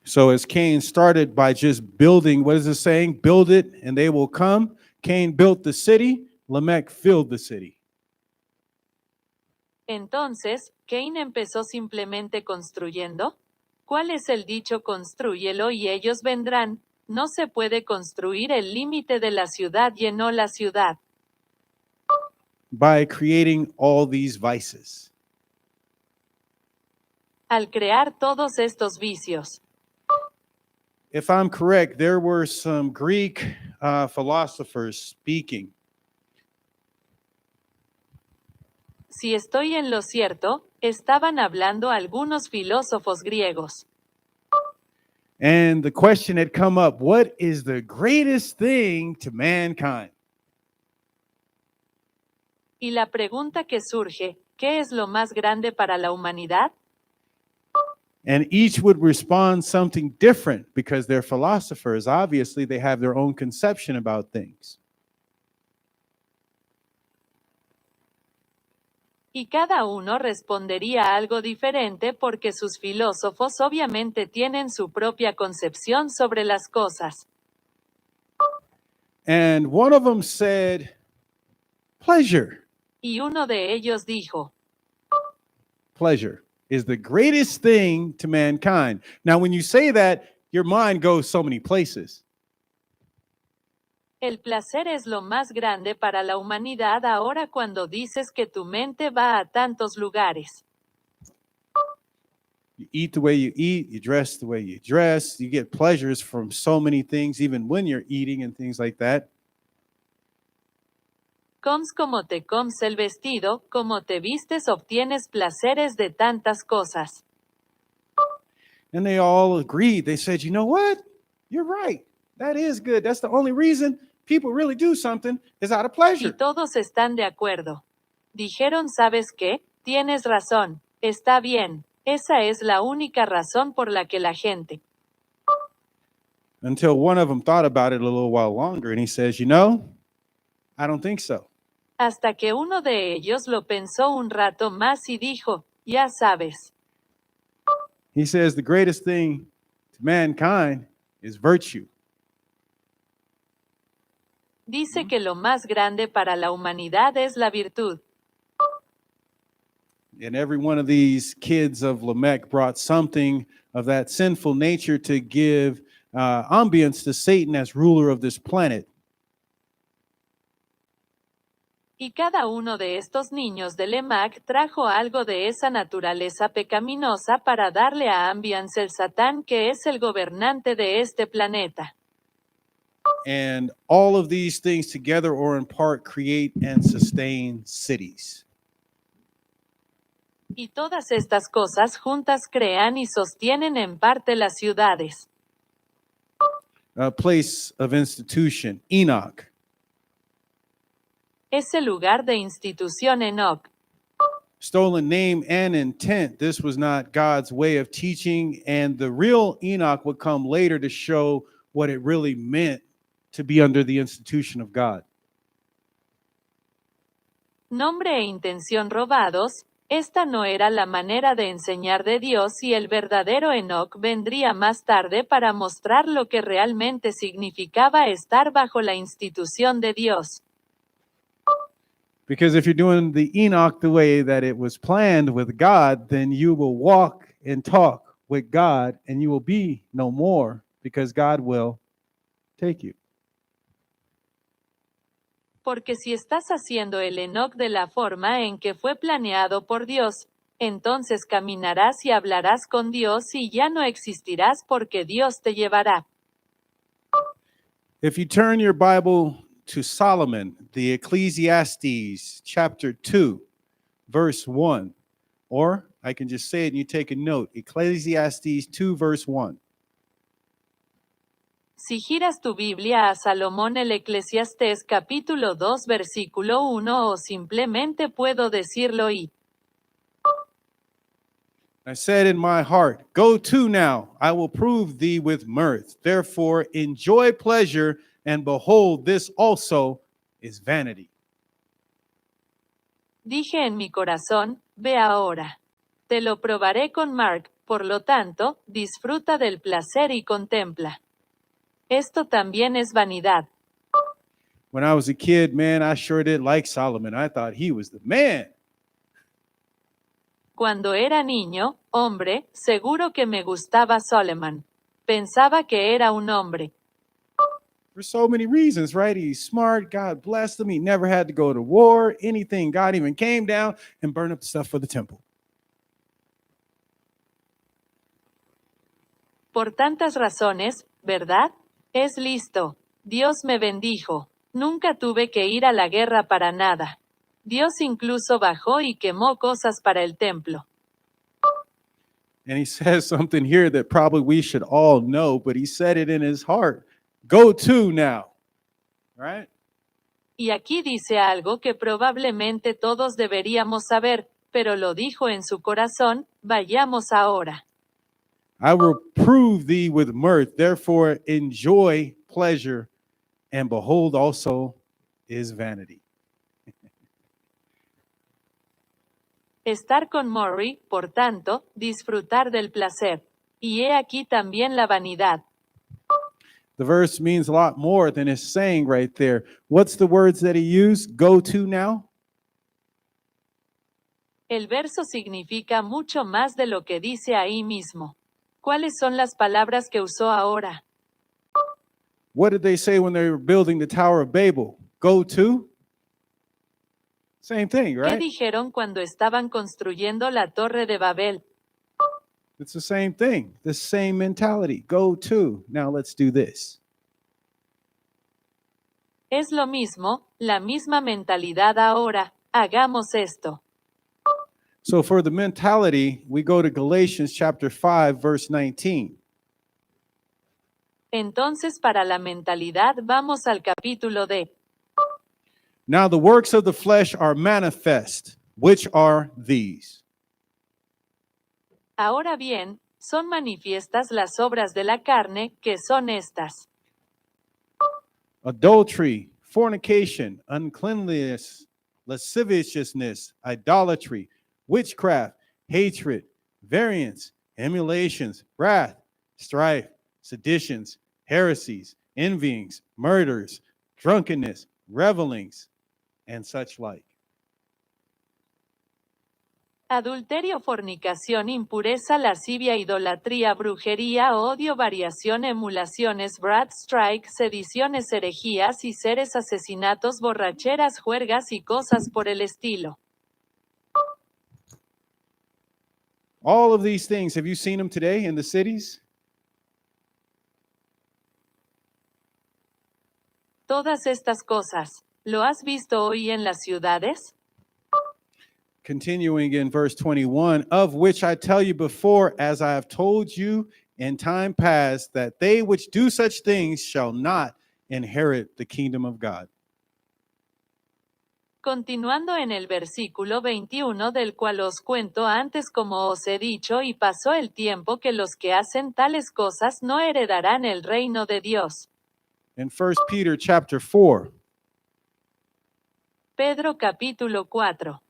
[SPEAKER 2] So as Cain started by just building, what is it saying? Build it and they will come. Cain built the city, Lamech filled the city.
[SPEAKER 1] Entonces, Cain empezó simplemente construyendo. ¿Cuál es el dicho constrúyelo y ellos vendrán? No se puede construir, el límite de la ciudad llenó la ciudad.
[SPEAKER 2] By creating all these vices.
[SPEAKER 1] Al crear todos estos vicios.
[SPEAKER 2] If I'm correct, there were some Greek philosophers speaking.
[SPEAKER 1] Si estoy en lo cierto, estaban hablando algunos filósofos griegos.
[SPEAKER 2] And the question had come up, what is the greatest thing to mankind?
[SPEAKER 1] Y la pregunta que surge, ¿qué es lo más grande para la humanidad?
[SPEAKER 2] And each would respond something different because they're philosophers. Obviously, they have their own conception about things.
[SPEAKER 1] Y cada uno respondería algo diferente porque sus filósofos obviamente tienen su propia concepción sobre las cosas.
[SPEAKER 2] And one of them said, pleasure.
[SPEAKER 1] Y uno de ellos dijo,
[SPEAKER 2] Pleasure is the greatest thing to mankind. Now, when you say that, your mind goes so many places.
[SPEAKER 1] el placer es lo más grande para la humanidad ahora cuando dices que tu mente va a tantos lugares.
[SPEAKER 2] You eat the way you eat, you dress the way you dress, you get pleasures from so many things, even when you're eating and things like that.
[SPEAKER 1] Comes como te comes el vestido, como te vistes obtienes placeres de tantas cosas.
[SPEAKER 2] And they all agreed. They said, you know what? You're right. That is good. That's the only reason people really do something is out of pleasure.
[SPEAKER 1] Y todos están de acuerdo. Dijeron, ¿sabes qué? Tienes razón. Está bien. Esa es la única razón por la que la gente.
[SPEAKER 2] Until one of them thought about it a little while longer and he says, you know, I don't think so.
[SPEAKER 1] Hasta que uno de ellos lo pensó un rato más y dijo, ya sabes.
[SPEAKER 2] He says the greatest thing to mankind is virtue.
[SPEAKER 1] Dice que lo más grande para la humanidad es la virtud.
[SPEAKER 2] And every one of these kids of Lamech brought something of that sinful nature to give ambience to Satan as ruler of this planet.
[SPEAKER 1] Y cada uno de estos niños de Lemach trajo algo de esa naturaleza pecaminosa para darle a ambiance el Satán que es el gobernante de este planeta.
[SPEAKER 2] And all of these things together or in part create and sustain cities.
[SPEAKER 1] Y todas estas cosas juntas crean y sostienen en parte las ciudades.
[SPEAKER 2] A place of institution, Enoch.
[SPEAKER 1] Ese lugar de institución Enoch.
[SPEAKER 2] stolen name and intent. This was not God's way of teaching, and the real Enoch would come later to show what it really meant to be under the institution of God.
[SPEAKER 1] Nombre e intención robados, esta no era la manera de enseñar de Dios y el verdadero Enoch vendría más tarde para mostrar lo que realmente significaba estar bajo la institución de Dios.
[SPEAKER 2] Because if you're doing the Enoch the way that it was planned with God, then you will walk and talk with God and you will be no more because God will take you.
[SPEAKER 1] Porque si estás haciendo el Enoch de la forma en que fue planeado por Dios, entonces caminarás y hablarás con Dios y ya no existirás porque Dios te llevará.
[SPEAKER 2] If you turn your Bible to Solomon, the Ecclesiastes chapter 2, verse 1, or I can just say it and you take a note, Ecclesiastes 2, verse 1.
[SPEAKER 1] Si giras tu Biblia a Salomón el Eclesiastés capítulo 2 versículo 1 o simplemente puedo decirlo y
[SPEAKER 2] I said in my heart, go to now, I will prove thee with mirth. Therefore enjoy pleasure, and behold, this also is vanity.
[SPEAKER 1] dije en mi corazón, ve ahora. Te lo probaré con Mark, por lo tanto, disfruta del placer y contempla. Esto también es vanidad.
[SPEAKER 2] When I was a kid, man, I sure did like Solomon. I thought he was the man.
[SPEAKER 1] Cuando era niño, hombre, seguro que me gustaba Solomon. Pensaba que era un hombre.
[SPEAKER 2] For so many reasons, right? He's smart. God blessed him. He never had to go to war, anything. God even came down and burned up the stuff for the temple.
[SPEAKER 1] Por tantas razones, ¿verdad? Es listo. Dios me bendijo. Nunca tuve que ir a la guerra para nada. Dios incluso bajó y quemó cosas para el templo.
[SPEAKER 2] And he says something here that probably we should all know, but he said it in his heart. Go to now, right?
[SPEAKER 1] Y aquí dice algo que probablemente todos deberíamos saber, pero lo dijo en su corazón, vayamos ahora.
[SPEAKER 2] I will prove thee with mirth, therefore enjoy pleasure, and behold also is vanity.
[SPEAKER 1] Estar con Murray, por tanto, disfrutar del placer. Y he aquí también la vanidad.
[SPEAKER 2] The verse means a lot more than it's saying right there. What's the words that he used? Go to now?
[SPEAKER 1] El verso significa mucho más de lo que dice ahí mismo. ¿Cuáles son las palabras que usó ahora?
[SPEAKER 2] What did they say when they were building the Tower of Babel? Go to? Same thing,
[SPEAKER 1] ¿Qué
[SPEAKER 2] right?
[SPEAKER 1] dijeron cuando estaban construyendo la Torre de Babel?
[SPEAKER 2] It's the same thing, the same mentality. Go to. Now let's do this.
[SPEAKER 1] Es lo mismo, la misma mentalidad ahora, hagamos esto.
[SPEAKER 2] So for the mentality, we go to Galatians chapter 5, verse 19.
[SPEAKER 1] Entonces para la mentalidad vamos al capítulo de
[SPEAKER 2] Now the works of the flesh are manifest, which are these.
[SPEAKER 1] Ahora bien, son manifiestas las obras de la carne, que son estas:
[SPEAKER 2] Adultery, fornication, uncleanliness, lasciviousness, idolatry, witchcraft, hatred, variance, emulations, wrath, strife, seditions, heresies, envyings, murders, drunkenness, revelings, and such like.
[SPEAKER 1] adulterio, fornicación, impureza, lascivia, idolatría, brujería, odio, variación, emulaciones, wrath, strike, sediciones, herejías y seres, asesinatos, borracheras, juergas y cosas por el estilo.
[SPEAKER 2] All of these things, have you seen them today in the cities?
[SPEAKER 1] Todas estas cosas, ¿lo has visto hoy en las ciudades?
[SPEAKER 2] Continuing in verse 21, of which I tell you before, as I have told you in time past, that they which do such things shall not inherit the kingdom of God.
[SPEAKER 1] Continuando en el versículo 21 del cual os cuento antes como os he dicho y pasó el tiempo que los que hacen tales cosas no heredarán el reino de Dios.
[SPEAKER 2] In 1 Peter chapter 4,
[SPEAKER 1] Pedro capítulo 4.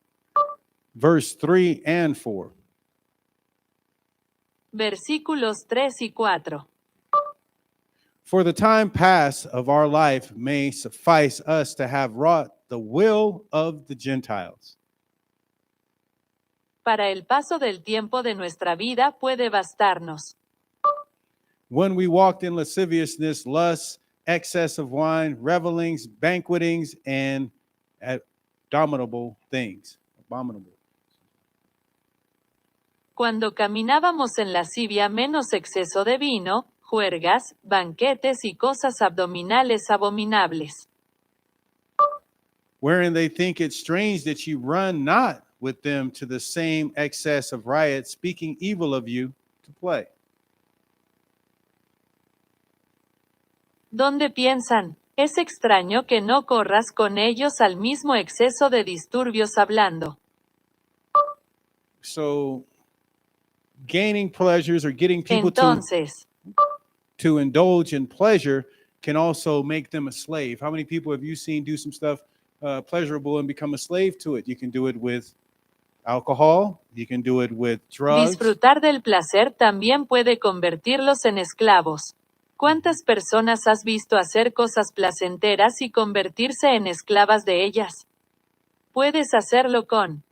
[SPEAKER 2] verse 3 and 4.
[SPEAKER 1] Versículos 3 y 4.
[SPEAKER 2] For the time past of our life may suffice us to have wrought the will of the Gentiles.
[SPEAKER 1] Para el paso del tiempo de nuestra vida puede bastarnos.
[SPEAKER 2] When we walked in lasciviousness, lust, excess of wine, revelings, banquetings, and abominable things. Abominable.
[SPEAKER 1] Cuando caminábamos en lascivia menos exceso de vino, juergas, banquetes y cosas abdominales abominables.
[SPEAKER 2] Wherein they think it strange that you run not with them to the same excess of riot, speaking evil of you to play.
[SPEAKER 1] ¿Dónde piensan? Es extraño que no corras con ellos al mismo exceso de disturbios hablando.
[SPEAKER 2] So, gaining pleasures or getting people
[SPEAKER 1] Entonces,
[SPEAKER 2] to indulge in pleasure can also make them a slave. How many people have you seen do some stuff pleasurable and become a slave to it? You can do it with alcohol. You can do it with drugs.
[SPEAKER 1] disfrutar del placer también puede convertirlos en esclavos. ¿Cuántas personas has visto hacer cosas placenteras y convertirse en esclavas de ellas? Puedes hacerlo con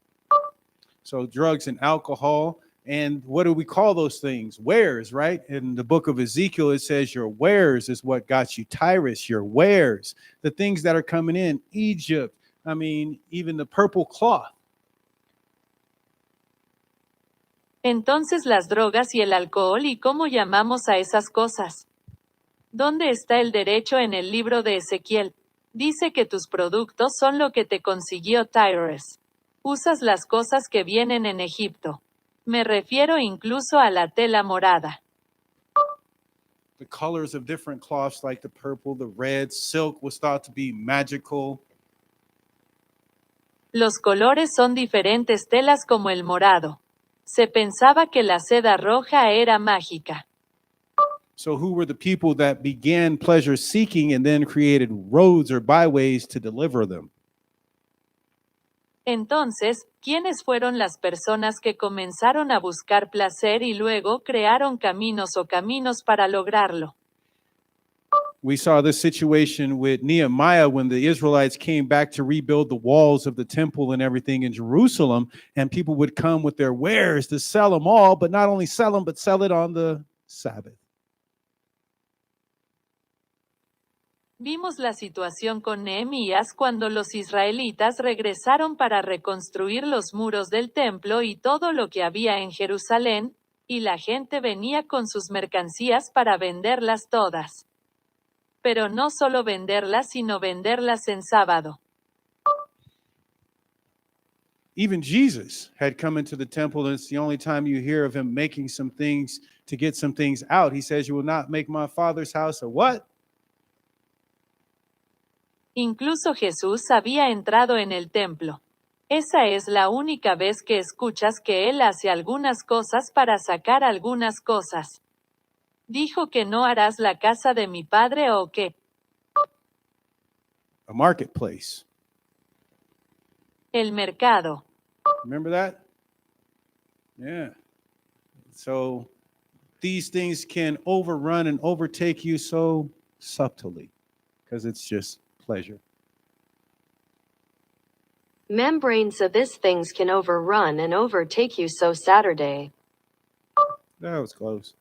[SPEAKER 2] So drugs and alcohol. And what do we call those things? Wares, right? In the book of Ezekiel, it says your wares is what got you Tyre, your wares, the things that are coming in, Egypt. I mean, even the purple cloth.
[SPEAKER 1] entonces las drogas y el alcohol y cómo llamamos a esas cosas. ¿Dónde está el derecho en el libro de Ezequiel? Dice que tus productos son lo que te consiguió Tyre. Usas las cosas que vienen en Egipto. Me refiero incluso a la tela morada.
[SPEAKER 2] The colors of different cloths like the purple, the red, silk was thought to be magical.
[SPEAKER 1] Los colores son diferentes telas como el morado. Se pensaba que la seda roja era mágica.
[SPEAKER 2] So who were the people that began pleasure seeking and then created roads or byways to deliver them?
[SPEAKER 1] Entonces, ¿quiénes fueron las personas que comenzaron a buscar placer y luego crearon caminos o caminos para lograrlo?
[SPEAKER 2] We saw this situation with Nehemiah when the Israelites came back to rebuild the walls of the temple and everything in Jerusalem, and people would come with their wares to sell them all, but not only sell them, but sell it on the Sabbath.
[SPEAKER 1] Vimos la situación con Nehemías cuando los israelitas regresaron para reconstruir los muros del templo y todo lo que había en Jerusalén, y la gente venía con sus mercancías para venderlas todas. Pero no solo venderlas, sino venderlas en sábado.
[SPEAKER 2] Even Jesus had come into the temple, and it's the only time you hear of him making some things to get some things out. He says, "You will not make my Father's house a what?"
[SPEAKER 1] Incluso Jesús había entrado en el templo. Esa es la única vez que escuchas que él hace algunas cosas para sacar algunas cosas. Dijo que no harás la casa de mi padre o qué.
[SPEAKER 2] A marketplace.
[SPEAKER 1] El mercado.
[SPEAKER 2] Remember that? Yeah. So these things can overrun and overtake you so subtly because it's just pleasure.
[SPEAKER 3] Membranes of these things can overrun and overtake you so Saturday.
[SPEAKER 2] That was close.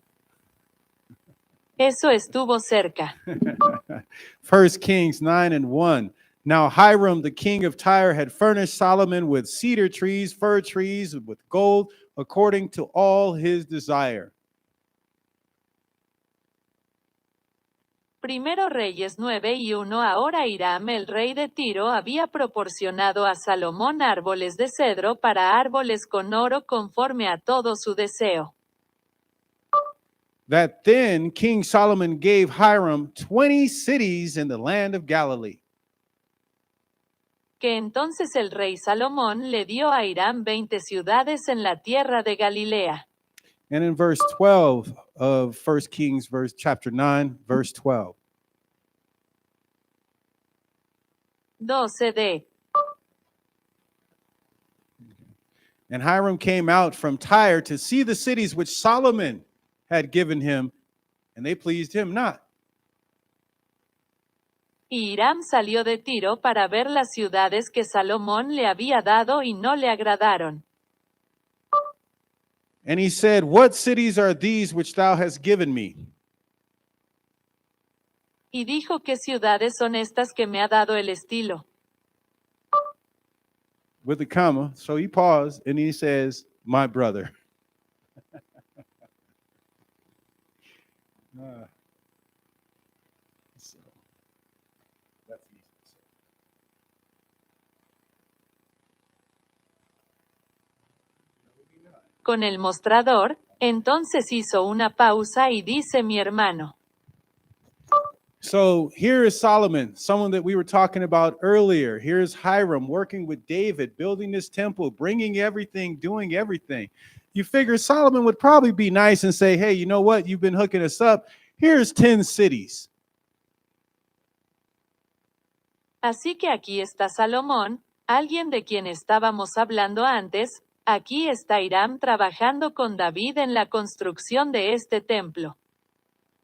[SPEAKER 1] Eso estuvo cerca.
[SPEAKER 2] 1 Kings 9 and 1. Now Hiram, the king of Tyre, had furnished Solomon with cedar trees, fir trees, with gold, according to all his desire.
[SPEAKER 1] Primero Reyes 9:1. Ahora Hiram, el rey de Tiro, había proporcionado a Salomón árboles de cedro para árboles con oro conforme a todo su deseo.
[SPEAKER 2] That then King Solomon gave Hiram 20 cities in the land of Galilee.
[SPEAKER 1] que entonces el rey Salomón le dio a Hiram 20 ciudades en la tierra de Galilea.
[SPEAKER 2] And in verse 12 of 1 Kings, chapter 9, verse 12.
[SPEAKER 1] 12d.
[SPEAKER 2] And Hiram came out from Tyre to see the cities which Solomon had given him, and they pleased him not.
[SPEAKER 1] Y Hiram salió de Tiro para ver las ciudades que Salomón le había dado y no le agradaron.
[SPEAKER 2] And he said, What cities are these which thou hast given me?
[SPEAKER 1] Y dijo, ¿qué ciudades son estas que me ha dado el estilo?
[SPEAKER 2] With a comma. So he paused and he says, My brother. So, that's easy to say.
[SPEAKER 1] Con el mostrador, entonces hizo una pausa y dice mi hermano.
[SPEAKER 2] So here is Solomon, someone that we were talking about earlier. Here's Hiram working with David, building this temple, bringing everything, doing everything. You figure Solomon would probably be nice and say, hey, you know what? You've been hooking us up. Here's 10 cities.
[SPEAKER 1] Así que aquí está Salomón, alguien de quien estábamos hablando antes. Aquí está Hiram trabajando con David en la construcción de este templo.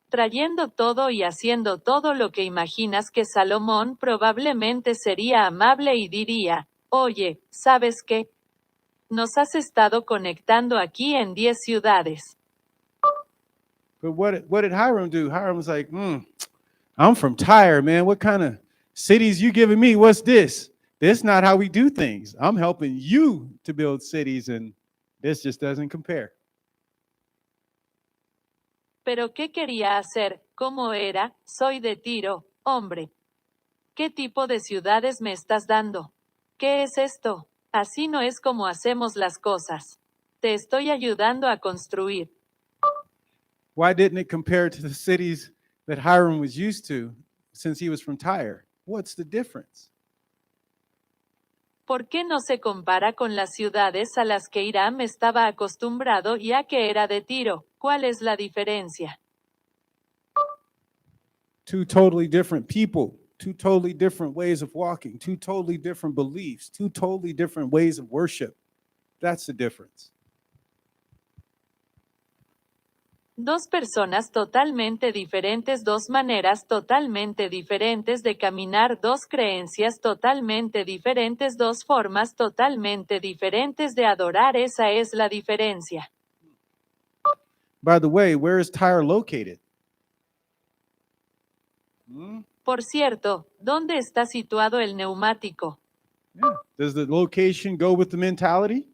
[SPEAKER 1] Trayendo todo y haciendo todo lo que imaginas que Salomón probablemente sería amable y diría, oye, ¿sabes qué? Nos has estado conectando aquí en 10 ciudades.
[SPEAKER 2] But what did Hiram do? Hiram was like, I'm from Tyre, man. What kind of cities you giving me? What's this? This is not how we do things. I'm helping you to build cities, and this just doesn't compare.
[SPEAKER 1] ¿Pero qué quería hacer? ¿Cómo era? Soy de Tiro, hombre. ¿Qué tipo de ciudades me estás dando? ¿Qué es esto? Así no es como hacemos las cosas. Te estoy ayudando a construir.
[SPEAKER 2] Why didn't it compare to the cities that Hiram was used to since he was from Tyre? What's the difference?
[SPEAKER 1] ¿Por qué no se compara con las ciudades a las que Hiram estaba acostumbrado ya que era de Tiro? ¿Cuál es la diferencia?
[SPEAKER 2] Two totally different people, two totally different ways of walking, two totally different beliefs, two totally different ways of worship. That's the difference.
[SPEAKER 1] Dos personas totalmente diferentes, dos maneras totalmente diferentes de caminar, dos creencias totalmente diferentes, dos formas totalmente diferentes de adorar. Esa es la diferencia.
[SPEAKER 2] By the way, where is Tyre located?
[SPEAKER 1] Por cierto, ¿dónde está situado el neumático?
[SPEAKER 2] Yeah. Does the location go with the mentality?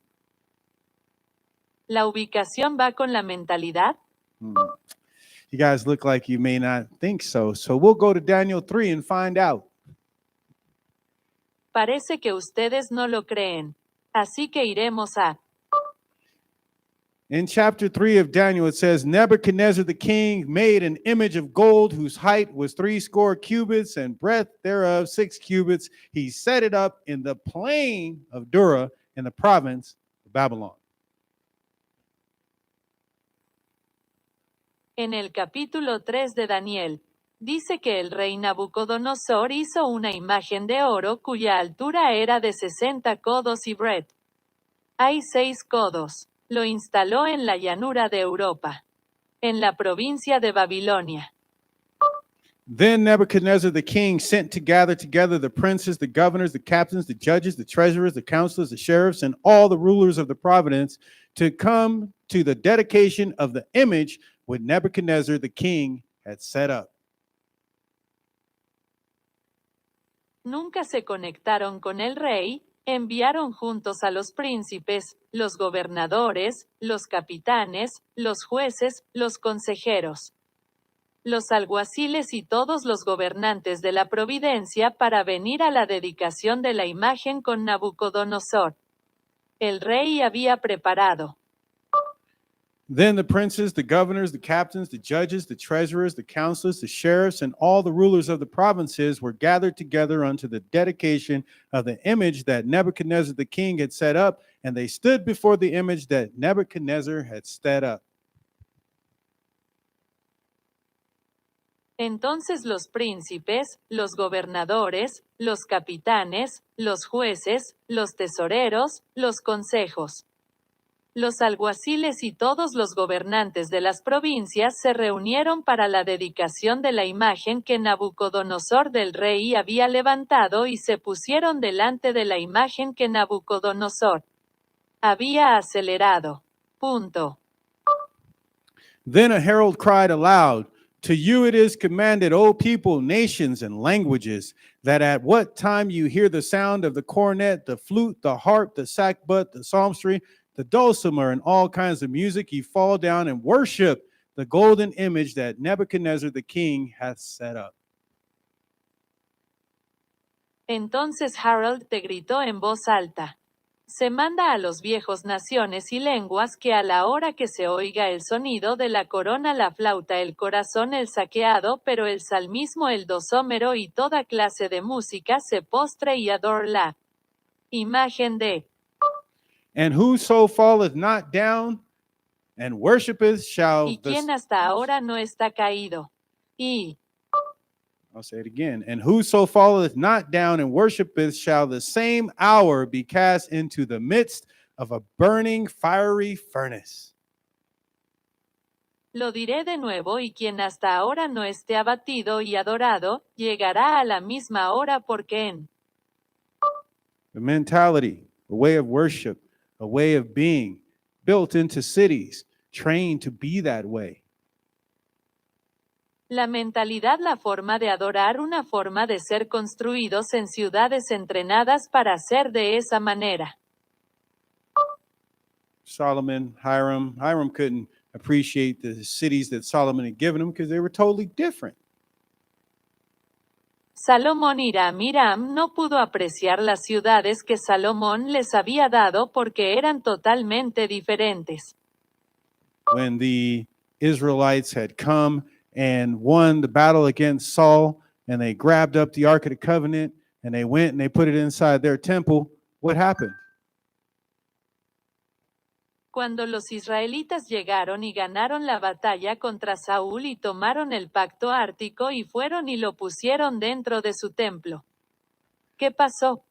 [SPEAKER 1] ¿La ubicación va con la mentalidad?
[SPEAKER 2] You guys look like you may not think so. So we'll go to Daniel 3 and find out.
[SPEAKER 1] Parece que ustedes no lo creen. Así que iremos a...
[SPEAKER 2] In chapter 3 of Daniel, it says, Nebuchadnezzar the king made an image of gold whose height was 80 cubits and breadth thereof 6 cubits. He set it up in the plain of Dura in the province of Babylon.
[SPEAKER 1] En el capítulo 3 de Daniel, dice que el rey Nabucodonosor hizo una imagen de oro cuya altura era de 60 codos y breadth. Hay 6 codos. Lo instaló en la llanura de Europa, en la provincia de Babilonia.
[SPEAKER 2] Then Nebuchadnezzar the king sent to gather together the princes, the governors, the captains, the judges, the treasurers, the counselors, the sheriffs, and all the rulers of the province to come to the dedication of the image which Nebuchadnezzar the king had set up.
[SPEAKER 1] Nunca se conectaron con el rey, enviaron juntos a los príncipes, los gobernadores, los capitanes, los jueces, los consejeros, los alguaciles y todos los gobernantes de la providencia para venir a la dedicación de la imagen con Nabucodonosor. El rey había preparado
[SPEAKER 2] Then the princes, the governors, the captains, the judges, the treasurers, the counselors, the sheriffs, and all the rulers of the provinces were gathered together unto the dedication of the image that Nebuchadnezzar the king had set up, and they stood before the image that Nebuchadnezzar had set up.
[SPEAKER 1] Entonces los príncipes, los gobernadores, los capitanes, los jueces, los tesoreros, los consejos, los alguaciles y todos los gobernantes de las provincias se reunieron para la dedicación de la imagen que Nabucodonosor del rey había levantado y se pusieron delante de la imagen que Nabucodonosor había acelerado. Punto.
[SPEAKER 2] Then a herald cried aloud, to you it is commanded, O people, nations, and languages, that at what time you hear the sound of the cornet, the flute, the harp, the sackbut, the psalmistry, the dulcimer, and all kinds of music, ye fall down and worship the golden image that Nebuchadnezzar the king hath set up.
[SPEAKER 1] Entonces Harold te gritó en voz alta. Se manda a los viejos naciones y lenguas que a la hora que se oiga el sonido de la corona, la flauta, el corazón, el saqueado, pero el salmismo, el dosómero y toda clase de música se postre y adore la imagen de.
[SPEAKER 2] And whoso falleth not down and worshipeth shall.
[SPEAKER 1] Y quien hasta ahora no está caído. Y.
[SPEAKER 2] I'll say it again. And whoso falleth not down and worshipeth shall the same hour be cast into the midst of a burning fiery furnace.
[SPEAKER 1] Lo diré de nuevo, y quien hasta ahora no esté abatido y adorado, llegará a la misma hora, porque en.
[SPEAKER 2] The mentality, a way of worship, a way of being built into cities, trained to be that way.
[SPEAKER 1] La mentalidad, la forma de adorar, una forma de ser construidos en ciudades entrenadas para ser de esa manera.
[SPEAKER 2] Solomon, Hiram couldn't appreciate the cities that Solomon had given him because they were totally different.
[SPEAKER 1] Salomón, Hiram no pudo apreciar las ciudades que Salomón les había dado porque eran totalmente diferentes.
[SPEAKER 2] When the Israelites had come and won the battle against Saul, and they grabbed up the Ark of the Covenant, and they went and they put it inside their temple, what happened?
[SPEAKER 1] Cuando los israelitas llegaron y ganaron la batalla contra Saúl y tomaron el pacto ártico y fueron y lo pusieron dentro de su templo. ¿Qué pasó?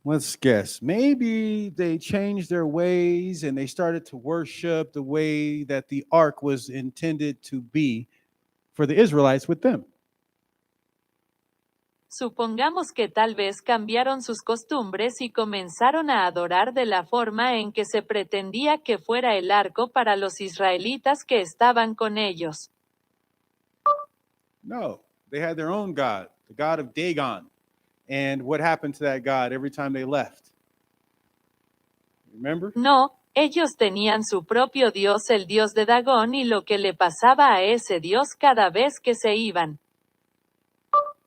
[SPEAKER 2] Let's guess. Maybe they changed their ways and they started to worship the way that the ark was intended to be for the Israelites with them.
[SPEAKER 1] Supongamos que tal vez cambiaron sus costumbres y comenzaron a adorar de la forma en que se pretendía que fuera el arco para los israelitas que estaban con ellos.
[SPEAKER 2] No, they had their own God, the God of Dagon. And what happened to that God every time they left? Remember?
[SPEAKER 1] No, ellos tenían su propio Dios, el Dios de Dagón, y lo que le pasaba a ese Dios cada vez que se iban.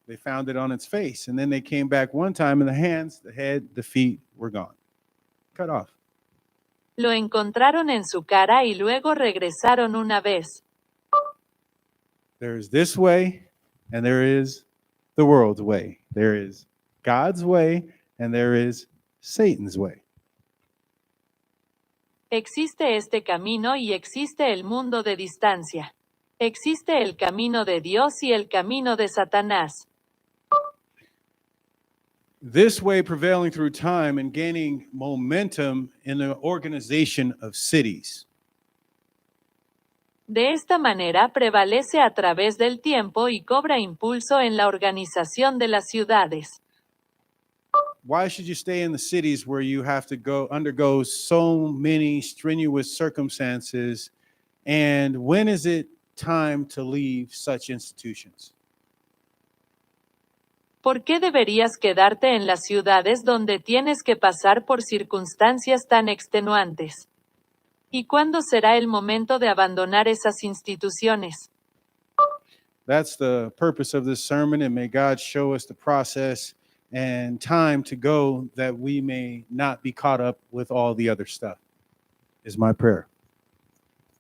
[SPEAKER 2] They found it on its face, and then they came back one time, and the hands, the head, the feet were gone, cut off.
[SPEAKER 1] Lo encontraron en su cara y luego regresaron una vez.
[SPEAKER 2] There's this way, and there is the world's way. There is God's way, and there is Satan's way.
[SPEAKER 1] Existe este camino y existe el mundo de distancia. Existe el camino de Dios y el camino de Satanás.
[SPEAKER 2] This way prevailing through time and gaining momentum in the organization of cities.
[SPEAKER 1] De esta manera prevalece a través del tiempo y cobra impulso en la organización de las ciudades.
[SPEAKER 2] Why should you stay in the cities where you have to undergo so many strenuous circumstances? And when is it time to leave such institutions?
[SPEAKER 1] ¿Por qué deberías quedarte en las ciudades donde tienes que pasar por circunstancias tan extenuantes? ¿Y cuándo será el momento de abandonar esas instituciones?
[SPEAKER 2] That's the purpose of this sermon, and may God show us the process and time to go that we may not be caught up with all the other stuff, is my prayer.